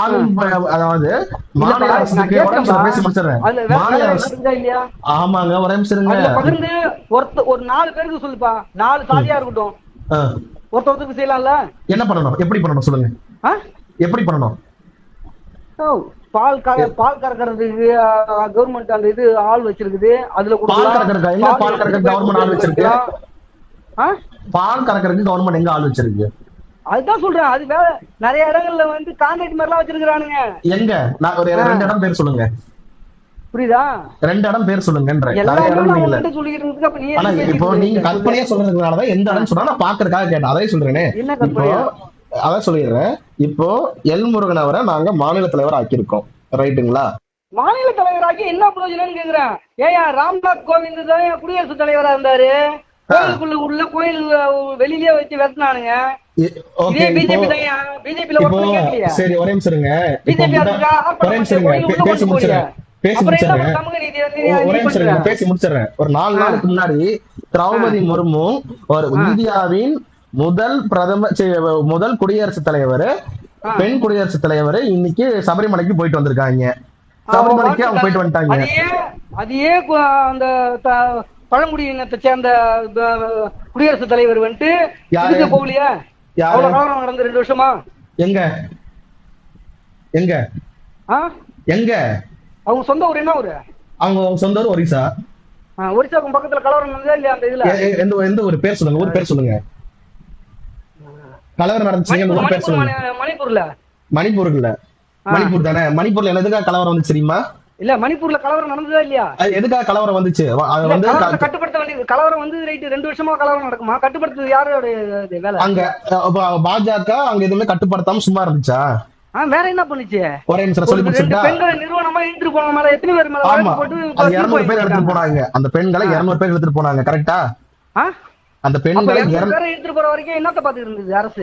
அதாவது மாநில அரசுக்கு பேசி முடிச்சிடுறேன். இல்லையா? ஆமாங்க, ஒரே நிமிஷம் பகிர்ந்து ஒரு 4 பேருக்கு சொல்லுப்பா, 4 சாதியா இருக்கட்டும், ஒருத்தருக்கு செய்யலாம்ல. என்ன பண்ணணும்? எப்படி பண்ணணும் சொல்லுங்க. எப்படி பண்ணணும்? பால் கறக்கிறதுக்கு கவர்மெண்ட் அந்த இது ஆள் வச்சிருக்குது. அதுல பால் கறக்கிறதுக்கு கவர்மெண்ட் ஆள் வச்சிருக்கு. பால் கறக்கிறதுக்கு கவர்மெண்ட் எங்க ஆள் வச்சிருக்கு? அதுதான் சொல்றேன். அது வேற நிறைய இடங்கள்ல வந்து கான்ட்ராக்ட் மாதிரி எல்லாம் வச்சிருக்கானுங்க. எங்க? நான் ஒரு 2 இடம் பேர் சொல்லுங்க. புரியுதா? 2 இடம் பேர் சொல்லுங்கன்ற. இப்போ நீங்க கற்பனையா சொல்றதுனாலதான் எந்த இடம் சொன்னா நான் பாக்குறதுக்காக கேட்டேன். அதே சொல்றேனே. இப்போ அதான் சொல்லிடுறேன். இப்போ எல்முருகன் அவரை நாங்க மாநில தலைவர் ஆக்கியிருக்கோம், ரைட்டுங்களா? மாநில தலைவராக்கி என்ன பிரயோஜனம் கேக்குறேன். ஏயா ராம்நாத் கோவிந்த் தான் குடியரசுத் தலைவரா இருந்தாரு. கோயிலுக்குள்ள உள்ள கோயில் வெளியிலேயே வச்சு வெட்டினானுங்க. சரி, ஒரே நிமிஷம் இருங்க. பேசி முடிச்சிடுறேன். ஒரு 4 நாளுக்கு முன்னாடி திரௌபதி முர்மு ஒரு இந்தியாவின் முதல் குடியரசுத் தலைவர், பெண் குடியரசுத் தலைவர், இன்னைக்கு சபரிமலைக்கு போயிட்டு வந்திருக்காங்க. சபரிமலைக்கு அவங்க போயிட்டு வந்துட்டாங்க. அதையே அந்த பழங்குடியினத்தை சேர்ந்த குடியரசுத் தலைவர் வந்துட்டு போகலையா? நடந்து 2 வருஷமா எங்க எங்க எங்க அவங்க சொந்த ஊர் என்ன ஊரு? அவங்க சொந்த ஊர் ஒரிசா. ஒரிசாவுக்கும் பக்கத்துல கலவரம் நடந்ததா இல்லையா அந்த இதுல? எந்த ஒரு பேர் சொல்லுங்க, ஒரு பேர் சொல்லுங்க. கலவரம் நடந்துச்சு ஒரு பேர் சொல்லுங்க. மணிப்பூர்ல. மணிப்பூர் தானே? மணிப்பூர்ல எதுக்காக கலவரம் வந்துச்சு தெரியுமா? இல்ல மணிப்பூர்ல கலவரம் நடந்ததா இல்லையா? எதுக்காக கலவரம் வந்துச்சு? கட்டுப்படுத்த வேண்டியது கலவரம் வந்து ரைட் 2 வருஷமா கலவரம் நடக்குமா? கட்டுப்படுத்துறது யாரோட வேலை? அங்க பாஜக அங்க எதுவுமே கட்டுப்படுத்தாம சும்மா இருந்துச்சா? வேற என்ன பண்ணுச்சு? ஒரே நிமிஷம் சொல்லி முடிச்சுட்டா, பெண்களை நிறுவனமா இழுத்துட்டு போன மேல எத்தனை பேர் மேல வழக்கு போட்டு 200 பேர் எடுத்துட்டு போனாங்க. அந்த பெண்களை 200 பேர் எடுத்துட்டு போனாங்க. கரெக்டா? அந்த பெண்களை எடுத்துட்டு போற வரைக்கும் என்னத்த பாத்து இருந்தது அரசு?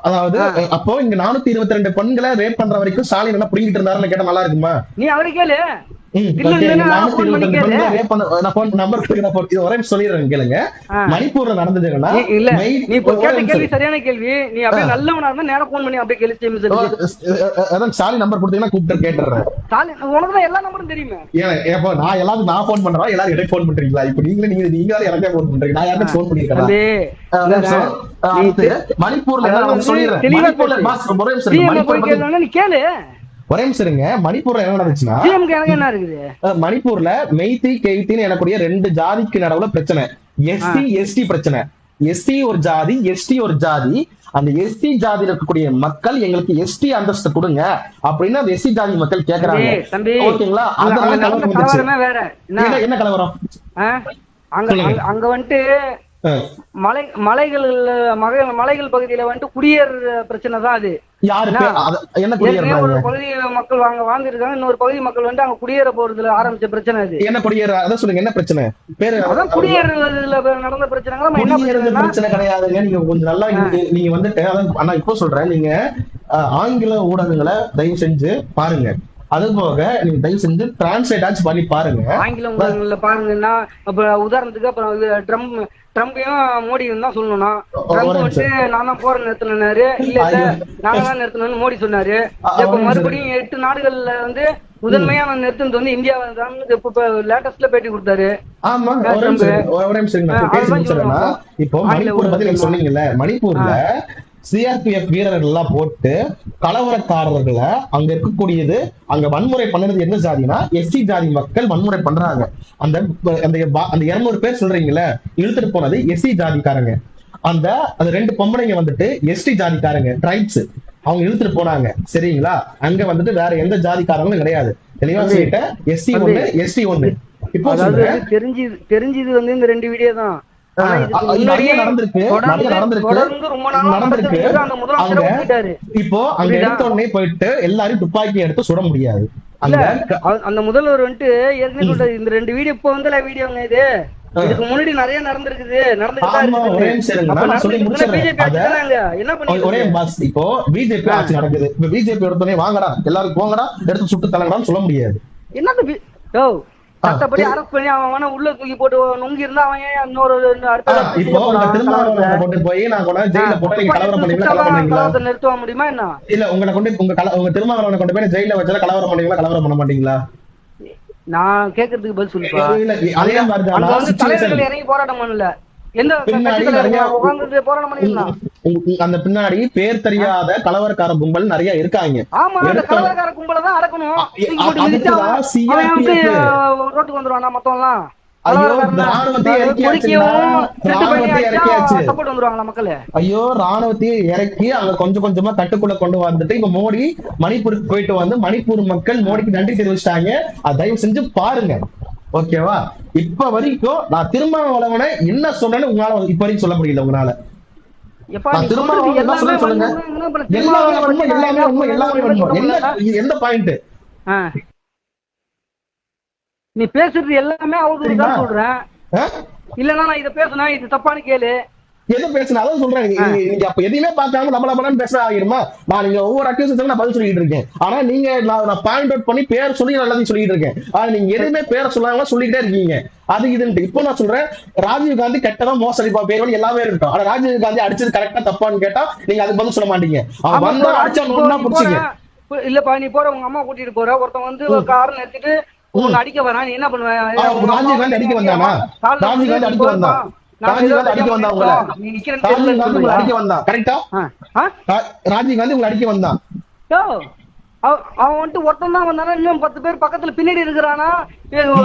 அதாவது அப்போ இங்க 422 பெண்களை ரேப் பண்ற வரைக்கும் ஸ்டாலின் என்ன புரிஞ்சிட்டு இருந்தாருன்னு கேட்டா நல்லா இருக்குமா? நீ அவரை கேளு. மணிப்பூர்ல நடந்ததுன்னா சரியான கேள்வி. நீ அப்படியே நல்லவனா இருந்தா நேரம் போன் பண்ணி அப்படியே கேள்வி ஸ்டாலின் நம்பர் கொடுத்தீங்கன்னா கூப்பிட்டு கேட்டுறேன். உனக்குதான் எல்லா நம்பரும் தெரியுமே. நான் எல்லாரும் நான் போன் பண்றேன், எல்லாரும் எனக்கு போன் பண்றீங்களா? இப்ப நீங்க எனக்கே போன் பண்றீங்க. நான் யாருக்கும் போன் பண்ணிருக்கேன். மணிப்பூர்ல சொல்லிடுறேன், நீ கேளு. ஒரே நிமிஷம். மணிப்பூர்ல என்ன நடந்துச்சுன்னா, மணிப்பூர்ல மெய்தி கெய்தின்னு எனக்குரிய 2 ஜாதிக்கு நடுவுல பிரச்சனை. எஸ்டி எஸ்டி பிரச்சனை. எஸ்டி ஒரு ஜாதி, எஸ்டி ஒரு ஜாதி. அந்த எஸ்டி ஜாதியில இருக்கக்கூடிய மக்கள் எங்களுக்கு எஸ்டி அந்தஸ்து கொடுங்க அப்படின்னு அந்த எஸ்டி ஜாதி மக்கள் கேக்குறாங்க. ஓகேங்களா? அதனால கலவரம் வந்துச்சு. என்ன கலவரம்? அங்க வந்துட்டு மலைகள் பகுதியில வந்துட்டு குடியேற பிரச்சனை தான் அது. ஒரு பகுதி மக்கள் வாழ்ந்துருக்காங்க, இன்னொரு பகுதி மக்கள் வந்து அங்க குடியேற போறதுல ஆரம்பிச்ச பிரச்சனை அது. என்ன குடியேற? அதான் சொல்லுங்க, என்ன பிரச்சனை? அதான் குடியேறதுல நடந்த பிரச்சனைகள். பிரச்சனை கிடையாதுங்க. நீங்க கொஞ்சம் நல்லா நீங்க வந்துட்டு அதான் இப்போ சொல்றேன். நீங்க ஆங்கில ஊடகங்களை தயவு செஞ்சு பாருங்க. அது போக நீங்க தயவு செஞ்சு டிரான்ஸ்லேட் ஆச்சு பண்ணி பாருங்க. ஆங்கில ஊடகங்கள்ல பாருங்கன்னா, உதாரணத்துக்கு அப்புறம் ட்ரம்பையும் மோடியும் தான் சொல்லணும். ட்ரம்ப் வந்து நான் தான் போற நிறுத்தினாரு, இல்ல நாங்க தான் நிறுத்தணும்னு மோடி சொன்னாரு. இப்ப மறுபடியும் 8 நாடுகள்ல வந்து முதன்மையான நிறுத்தினது வந்து இந்தியாவை தான் இப்ப லேட்டஸ்ட்ல பேட்டி கொடுத்தாரு. ஆமா, இப்போ மணிப்பூர் பத்தி நீங்க சொன்னீங்கல்ல, மணிப்பூர்ல சிஆர்பிஎஃப் வீரர்கள் எல்லாம் போட்டு கலவரக்காரர்களை அங்க இருக்கக்கூடியது, அங்க வன்முறை பண்ணது என்ன ஜாதினா எஸ்டி ஜாதி மக்கள் வன்முறை பண்றாங்க. அந்த 200 பேர் சொல்றீங்கல்ல, இழுத்துட்டு போனது எஸ்சி ஜாதிக்காரங்க. அந்த 2 பொம்பளைங்க வந்துட்டு எஸ்டி ஜாதிக்காரங்க, ட்ரைப்ஸ். அவங்க இழுத்துட்டு போனாங்க. சரிங்களா? அங்க வந்துட்டு வேற எந்த ஜாதிக்காரங்களும் கிடையாது. தெளிவா சொல்லிட்டு எஸ்சி 1 எஸ்டி 1. இப்போ தெரிஞ்சது வந்து இந்த 2 வீடியோ தான். இப்போ அங்க எடுத்த உடனே போயிட்டு எல்லாரும் துப்பாக்கி எடுத்து சுட முடியாது. அந்த முதல்வர் வந்துட்டு ஏற்கனவே இந்த 2 வீடியோ இப்ப வந்து வீடியோங்க இது. இதுக்கு முன்னாடி நிறைய நடந்திருக்குது. இப்போ பிஜேபி ஆட்சி நடக்குது. இப்ப பிஜேபி எடுத்தோடனே வாங்கடா எல்லாரும் போங்கடா எடுத்து சுட்டு தலங்கடான்னு சொல்ல முடியாது. என்னது சட்டப்படி அரெஸ்ட் பண்ணி அவன் உள்ள தூக்கி போட்டு நொங்கி இருந்தா அவன் இன்னொரு கொண்டு போய் நான் கூட ஜெயில போட்டு நீங்க கலவரம் பண்ணுவீங்களா? நிறுத்த முடியுமா என்ன? இல்ல உங்களை கொண்டு உங்க திருமாவளவனை கொண்டு போய் ஜெயில வச்சாலும் கலவரம் பண்ணுவீங்களா? கலவரம் பண்ண மாட்டீங்களா? நான் கேக்குறதுக்கு பதில் சொல்லுப்பா. தலைவர்கள் இறங்கி போராட்டம் பண்ணல. அந்த பின்னாடி பேர் தெரியாத கலவரக்கார கும்பல் நிறைய இருக்காங்க. கலவரக்கார கும்பல தான் அடக்கணும். ரோட்டுக்கு வந்துருவானா மொத்தம் எல்லாம்? ஐயோ, ராணுவத்தையே இறக்கி அங்க கொஞ்சம் கொஞ்சமா கட்டுக்குள்ள கொண்டு வந்துட்டு இப்ப மோடி மணிப்பூருக்கு போயிட்டு வந்து மணிப்பூர் மக்கள் மோடிக்கு நன்றி தெரிவிச்சிட்டாங்க. அதை தயவு செஞ்சு பாருங்க. ஓகேவா? இப்ப வரைக்கும் நான் திருமாவளவனை என்ன சொன்னேன்னு உங்களால இப்ப வரைக்கும் சொல்ல முடியல. உங்களால எந்த பாயிண்ட்? நீ பேசுறது எல்லாமே அவதூறு தான் சொல்றேன். இல்லன்னா நான் இத பேசுனா இது தப்பான்னு கேளு. எது பேசுனா அதான் சொல்றேன். நீங்க அப்ப எதையுமே பார்க்காம நம்மள பேச ஆகிருமா? நான் நீங்க ஒவ்வொரு அக்யூசேஷனும் நான் பதில் சொல்லிட்டு இருக்கேன். ஆனா நீங்க நான் பாயிண்ட் அவுட் பண்ணி பேர் சொல்லி நல்லதையும் சொல்லிட்டு இருக்கேன். ஆனா நீங்க எதுவுமே பேரை சொல்லாம சொல்லிக்கிட்டே இருக்கீங்க. அது இதுன்ட்டு இப்போ நான் சொல்றேன், ராஜீவ் காந்தி கெட்டதா மோசடி பேர் எல்லாமே இருக்கும். ஆனா ராஜீவ் காந்தி அடிச்சது கரெக்டா தப்பான்னு கேட்டா நீங்க அதுக்கு பதில் சொல்ல மாட்டீங்க. அவன் வந்தா அடிச்சா புடிச்சீங்க. இல்லப்பா, நீ போற உங்க அம்மா கூட்டிட்டு போற ஒருத்தன் வந்து கார் நிறுத்திட்டு அடிக்க வரான், நீ என்ன பண்ணுவ? ராஜீவ் காந்தி அடிக்க வந்தானா? ராஜீவ் காந்தி அடிக்க வந்தான். ராஜீவ் காந்தி அடிக்க வந்தான். உங்களை அடிக்க வந்தான். கரெக்டா? ராஜீவ் காந்தி உங்களை அடிக்க வந்தான். அவன் வந்துட்டு ஒருத்தன் தான் வந்தானா, இன்னும் 10 பேர் பக்கத்துல பின்னாடி இருக்கிறானா,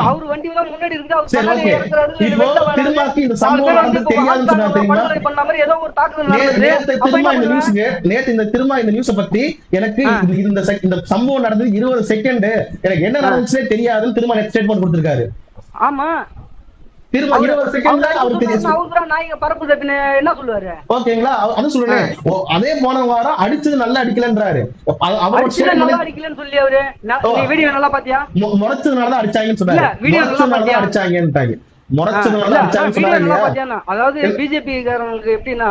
அவரு வண்டி எல்லாம் முன்னாடி இருக்குது, அவர் சரி, பின்னாடி okay. இருக்கிறாரு, இப்போ திருமாக்கு இந்த சம்பவம் நடந்து தெரியாதுன்னு சொன்னா தெரியுமா? பண்ண மாதிரி ஏதோ ஒரு தாக்குதல் நடந்தது. நேத்து அப்ப திரும்ப என்ன இந்த பண்ணுவ? நியூஸ் நேத்து இந்த திரும்ப இந்த நியூஸ பத்தி எனக்கு இந்த சம்பவம் நடந்தது 20 செகண்ட் எனக்கு என்ன நடந்துச்சுனே தெரியாதுன்னு திரும்ப ஸ்டேட்மெண்ட் கொடுத்திருக்காரு. ஆமா, திரும்ப 20 செகண்ட்ல அவருக்கு தெரியும். அவர்தான் நாயக பரப்பு தப்பின என்ன சொல்லுவாரு? ஓகேங்களா? அது சொல்றேன். அதே போன வாரம் அடிச்சது நல்லா அடிக்கலன்றாரு. அவரோட அடிச்சது நல்லா அடிக்கலன்னு சொல்லி அவரு நீ வீடியோ நல்லா பாத்தியா? முறைச்சதுனால தான் அடிச்சாங்கன்னு சொன்னாரு. வீடியோ நல்லா பாத்தியா? அடிச்சாங்கன்றாங்க. முறைச்சதுனால தான் அடிச்சாங்கன்னு சொன்னாரு இல்லையா? அதாவது பிஜேபி காரங்களுக்கு எப்படின்னா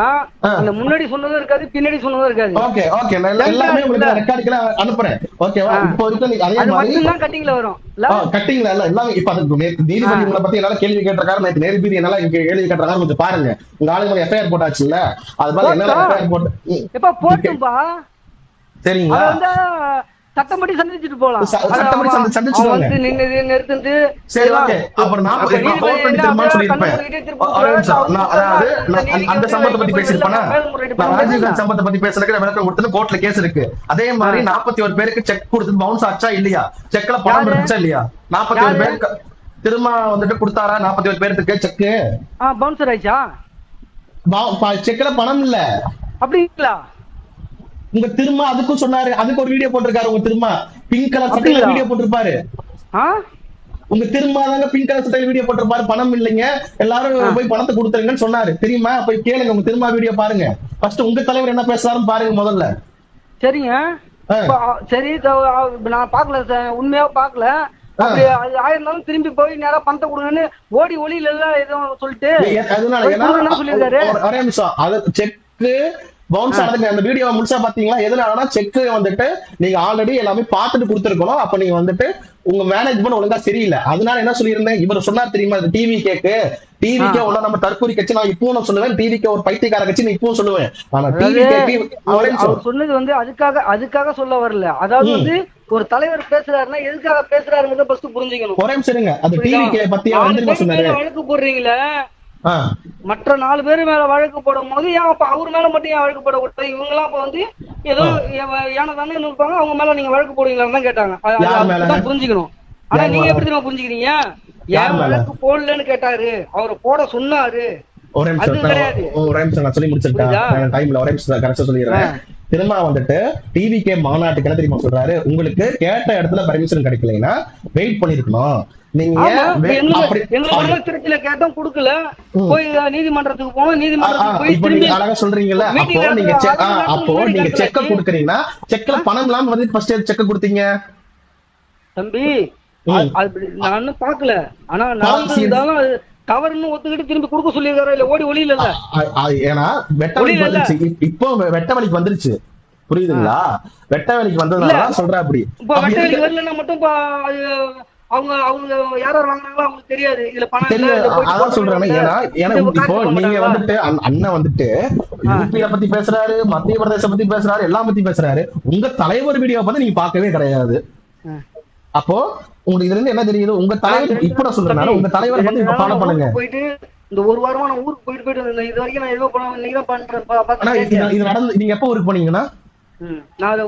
அந்த முன்னாடி சொன்னதும் இருக்காது, பின்னாடி சொன்னதும் இருக்காது. ஓகே ஓகே, நான் எல்லாமே உங்களுக்கு ரெக்கார்டுல அனுப்புறேன். ஓகேவா? இப்போ வரைக்கும் நீங்க அதே மாதிரி மட்டும் தான் கட்டிங்ல வரும். கட்டிங்ல இல்ல எல்லாமே இப்ப அதுக்கு நீதிபதிகளை பத்தி என்னால கேள்வி கேட்டிருக்காரு. நேற்று நேர்பீதி என்னால இங்க கேள்வி கேட்டிருக்காரு. கொஞ்சம் பாருங்க. உங்க ஆளுங்க எஃப்ஐஆர் போட்டாச்சுல்ல, அது மாதிரி என்ன எஃப்ஐஆர் போட்டு எப்ப போட்டும்பா? சரிங்களா? வந்து சட்டப்படி சந்திச்சுட்டு போலாம். சட்டப்படி சந்திச்சுடுவாங்க. நிறுத்து. சரி, ஓகே. அப்புறம் நான் சொல்லிருப்பேன். அதாவது அந்த சம்பவத்தை பத்தி பேசிருப்பேனா? ராஜீவ்காந்தி சம்பவத்தை பத்தி பேசுறதுக்கு விளக்கம் கொடுத்து கோர்ட்ல கேஸ் இருக்கு. அதே மாதிரி 41 பேருக்கு செக் கொடுத்து பவுன்ஸ் ஆச்சா இல்லையா? செக்ல பணம் இருந்துச்சா இல்லையா? 41 பேருக்கு திரும்ப வந்துட்டு கொடுத்தாரா? 41 பேருக்கு செக் பவுன்சர் ஆயிச்சா? செக்ல பணம் இல்ல அப்படிங்களா? உங்க திரும்ப அதுக்கும் சொன்னாரு. அதுக்கு ஒரு வீடியோ போட்டிருக்காரு. உங்க திரும்ப பிங்க் கலர் சட்டையில வீடியோ போட்டிருப்பாரு. உங்க திரும்ப தாங்க பிங்க் கலர் சட்டையில வீடியோ போட்டிருப்பாரு. பணம் இல்லைங்க, எல்லாரும் போய் பணத்தை கொடுத்துருங்கன்னு சொன்னாரு. தெரியுமா? போய் கேளுங்க. உங்க திரும்ப வீடியோ பாருங்க. ஃபர்ஸ்ட் உங்க தலைவர் என்ன பேசுறாருன்னு பாருங்க முதல்ல. சரிங்க, சரி. நான் பாக்கல, உண்மையா பாக்கல. ஆயிருந்தாலும் திரும்பி போய் நேரா பணத்தை கொடுங்கன்னு ஓடி ஒளியில எல்லாம் எதுவும் சொல்லிட்டு சொல்லிருக்காரு. ஒரே நிமிஷம். அது செக் பவுன்ஸ் ஆனதுக்கு அந்த வீடியோ முழுசா பாத்தீங்களா? எதுனாலனா செக் வந்துட்டு நீங்க ஆல்ரெடி எல்லாமே பார்த்துட்டு கொடுத்துருக்கணும். அப்ப நீங்க வந்துட்டு உங்க மேனேஜ்மெண்ட் ஒழுங்கா சரியில்லை. அதனால என்ன சொல்லியிருந்தேன், இவர் சொன்னா தெரியுமா? டிவி டிவிக்கே உள்ள நம்ம தற்கூரி கட்சி நான் இப்பவும் நான் சொல்லுவேன். டிவிக்கே ஒரு பைத்தியக்கார கட்சி நான் இப்பவும் சொல்லுவேன். ஆனா அவர் சொன்னது வந்து அதுக்காக சொல்ல வரல. அதாவது வந்து ஒரு தலைவர் பேசுறாருன்னா எதுக்காக பேசுறாருங்கிறத ஃபர்ஸ்ட் புரிஞ்சுக்கணும். ஒரே நிமிஷம். அது டிவிக்கே பத்தி வழக்கு போடுறீங்களே, மற்ற 4 பேர் மேல வழக்கு போடும் போது ஏன் அப்ப அவர் மேல மட்டும் ஏன் வழக்கு போடக்கூடாது? இவங்க எல்லாம் அப்ப வந்து ஏதோ ஏன தானே இருப்பாங்க, அவங்க மேல நீங்க வழக்கு போடுவீங்களான்னு தான் கேட்டாங்க. புரிஞ்சுக்கணும். ஆனா நீங்க எப்படி தெரியுமா புரிஞ்சுக்கிறீங்க? ஏன் வழக்கு போடலன்னு கேட்டாரு, அவரை போட சொன்னாரு. ஒரே நிமிஷம் நான் சொல்லி முடிச்சிருக்கேன். டைம்ல ஒரே நிமிஷம் கரெக்டா சொல்லிடுறேன். திரும்ப வந்துட்டு டிவிகே மாநாட்டுக்கு என்ன தெரியுமா சொல்றாரு? உங்களுக்கு கேட்ட இடத்துல பர்மிஷன் கிடைக்கலைன்னா வெயிட் பண்ணிருக்கணும். நீங்க திருச்சியில கேட்டோம் கொடுக்கல, போய் நீதிமன்றத்துக்கு போனோம். நீதிமன்றத்துக்கு அழகா சொல்றீங்கல்ல. அப்போ நீங்க செக்க கொடுக்குறீங்கன்னா செக்ல பணம் இல்லாம வந்து ஃபர்ஸ்ட் செக் கொடுத்தீங்க தம்பி. நான் பாக்கல, ஆனா நடந்திருந்தாலும் தவறுன்னு ஒத்துக்கிட்டு திரும்பி கொடுக்க சொல்லிருக்காரு. இல்ல ஓடி ஒளி இல்ல. ஏன்னா வெட்ட வலிக்கு வந்துருச்சு. இப்போ வெட்ட வலிக்கு வந்துருச்சு. புரியுதுங்களா? வெட்ட வலிக்கு வந்ததுனால சொல்றேன். அப்படி இப்போ வெட்ட வலிக்கு வரலன்னா மட்டும் அவங்க யாரோ வாங்கினாங்களோ அவங்களுக்கு தெரியாது. இதுல பணம் அதான் சொல்றேன். ஏன்னா இப்போ நீங்க வந்துட்டு அண்ணன் வந்துட்டு யூபியை பத்தி பேசுறாரு, மத்திய பிரதேச பத்தி பேசுறாரு, எல்லாம் பத்தி பேசுறாரு. உங்க தலைவர் வீடியோ பத்தி நீங்க பார்க்கவே கிடையாது. அப்போ உங்களுக்கு இதுல இருந்து என்ன தெரியுது? உங்க தலைவர் இப்ப நான் சொல்றேன், உங்க தலைவரை பத்தி இப்ப ஃபாலோ பண்ணுங்க. போயிட்டு இந்த ஒரு வாரமா நான் ஊருக்கு போயிட்டு இது வரைக்கும் நான் எதுவும் பண்ண இன்னைக்கு தான் பண்றேன். இது நடந்து நீங்க எப்ப ஊருக்கு போனீங்கன்னா? நான்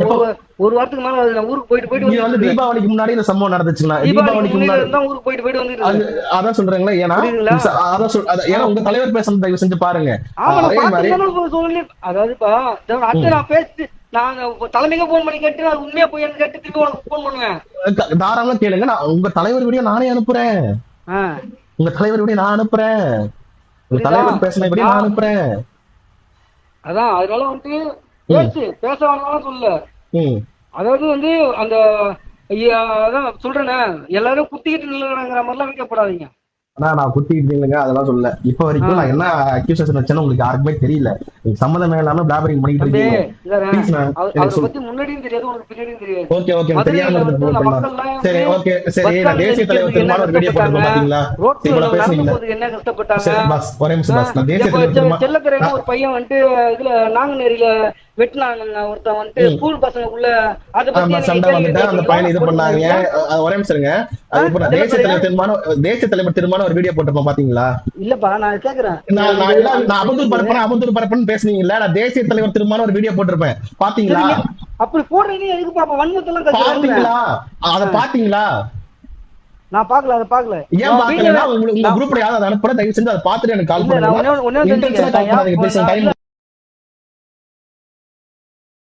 ஒரு வாரத்துக்கு மேல ஊருக்கு போயிட்டு வந்து தீபாவளிக்கு முன்னாடி இந்த சம்பவம் நடந்துச்சுங்களா? தீபாவளிக்கு முன்னாடி தான் ஊருக்கு போயிட்டு வந்து அதான் சொல்றேங்களா. ஏன்னா உங்க தலைவர் பேசுறது தயவு செஞ்சு பாருங்க. அதாவதுப்பா அடுத்து நான் பேசி நான் தலைமைக்கு போன் பண்ணி கேட்டு நான் உண்மையா போய் கேட்டு திருப்பி உனக்கு போன் பண்ணுவேன். தாராளமா கேளுங்க. நான் உங்க தலைவர் வீடியோ நானே அனுப்புறேன். உங்க தலைவர் வீடியோ நான் அனுப்புறேன். உங்க தலைவர் பேசின வீடியோ நான் அனுப்புறேன். அதான் அதனால வந்து பேச வேணாலும் சொல்ல. அதாவது வந்து அந்த அதான் சொல்றேனே, எல்லாரும் குத்திக்கிட்டு நில்லுங்கிற மாதிரிலாம் வைக்கப்படாதீங்க. நான் குத்திக்கிட்டு இல்லைங்க, அதெல்லாம் சொல்ல. இப்ப வரைக்கும் நான் என்ன அக்யூசேஷன் வச்சேன்னு உங்களுக்கு யாருக்குமே தெரியல. நீங்க சம்மந்தமே இல்லாம பிளாபரிங் பண்ணிட்டு இருக்கீங்க. முன்னாடியும் தெரியாது, உனக்கு பின்னாடியும் தெரியாது. ஓகே ஓகே, தெரியாம இருந்து சரி ஓகே சரி. நான் தேசிய தலைவர் திரும்ப ஒரு வீடியோ போட்டுருக்கேன் பாத்தீங்களா? இவ்வளவு பேசுறீங்க. என்ன கஷ்டப்பட்டாங்க. பஸ் ஒரே நிமிஷம் பஸ். நான் தேசிய தலைவர் திரும்ப செல்லக்கரையில ஒரு பையன் வந்துட்டு இதுல நாங்குநேரியில வெட்டினாங்க. ஒருத்தன் வந்துட்டு ஸ்கூல் பசங்களுக்குள்ள அத பத்தி சண்டை வந்துட்டு அந்த பையனை இது பண்ணாங்க. ஒரே நிமிஷம்ங்க. இப்போ நான் தேசிய தலைவர் திரும்ப ஒரு வீடியோ போட்டுருப்போம் பாத்தீங்களா? இல்லப்பா நான் கேக்குறேன். நான் அவதூறு பரப்பன்னு பேசுனீங்கல்ல. நான் தேசிய தலைவர் திரும்ப ஒரு வீடியோ போட்டிருப்பேன் பாத்தீங்களா? அப்படி போடுறீங்க எதுக்கு பாப்பா வன்மத்தெல்லாம் பாத்தீங்களா அத பாத்தீங்களா? நான் பாக்கல, அதை பாக்கல. ஏன் பாக்கலன்னா உங்க குரூப்ல யாராவது அனுப்புற, தயவு செஞ்சு அதை பாத்துட்டு எனக்கு கால் பண்ணுங்க. ஒண்ணே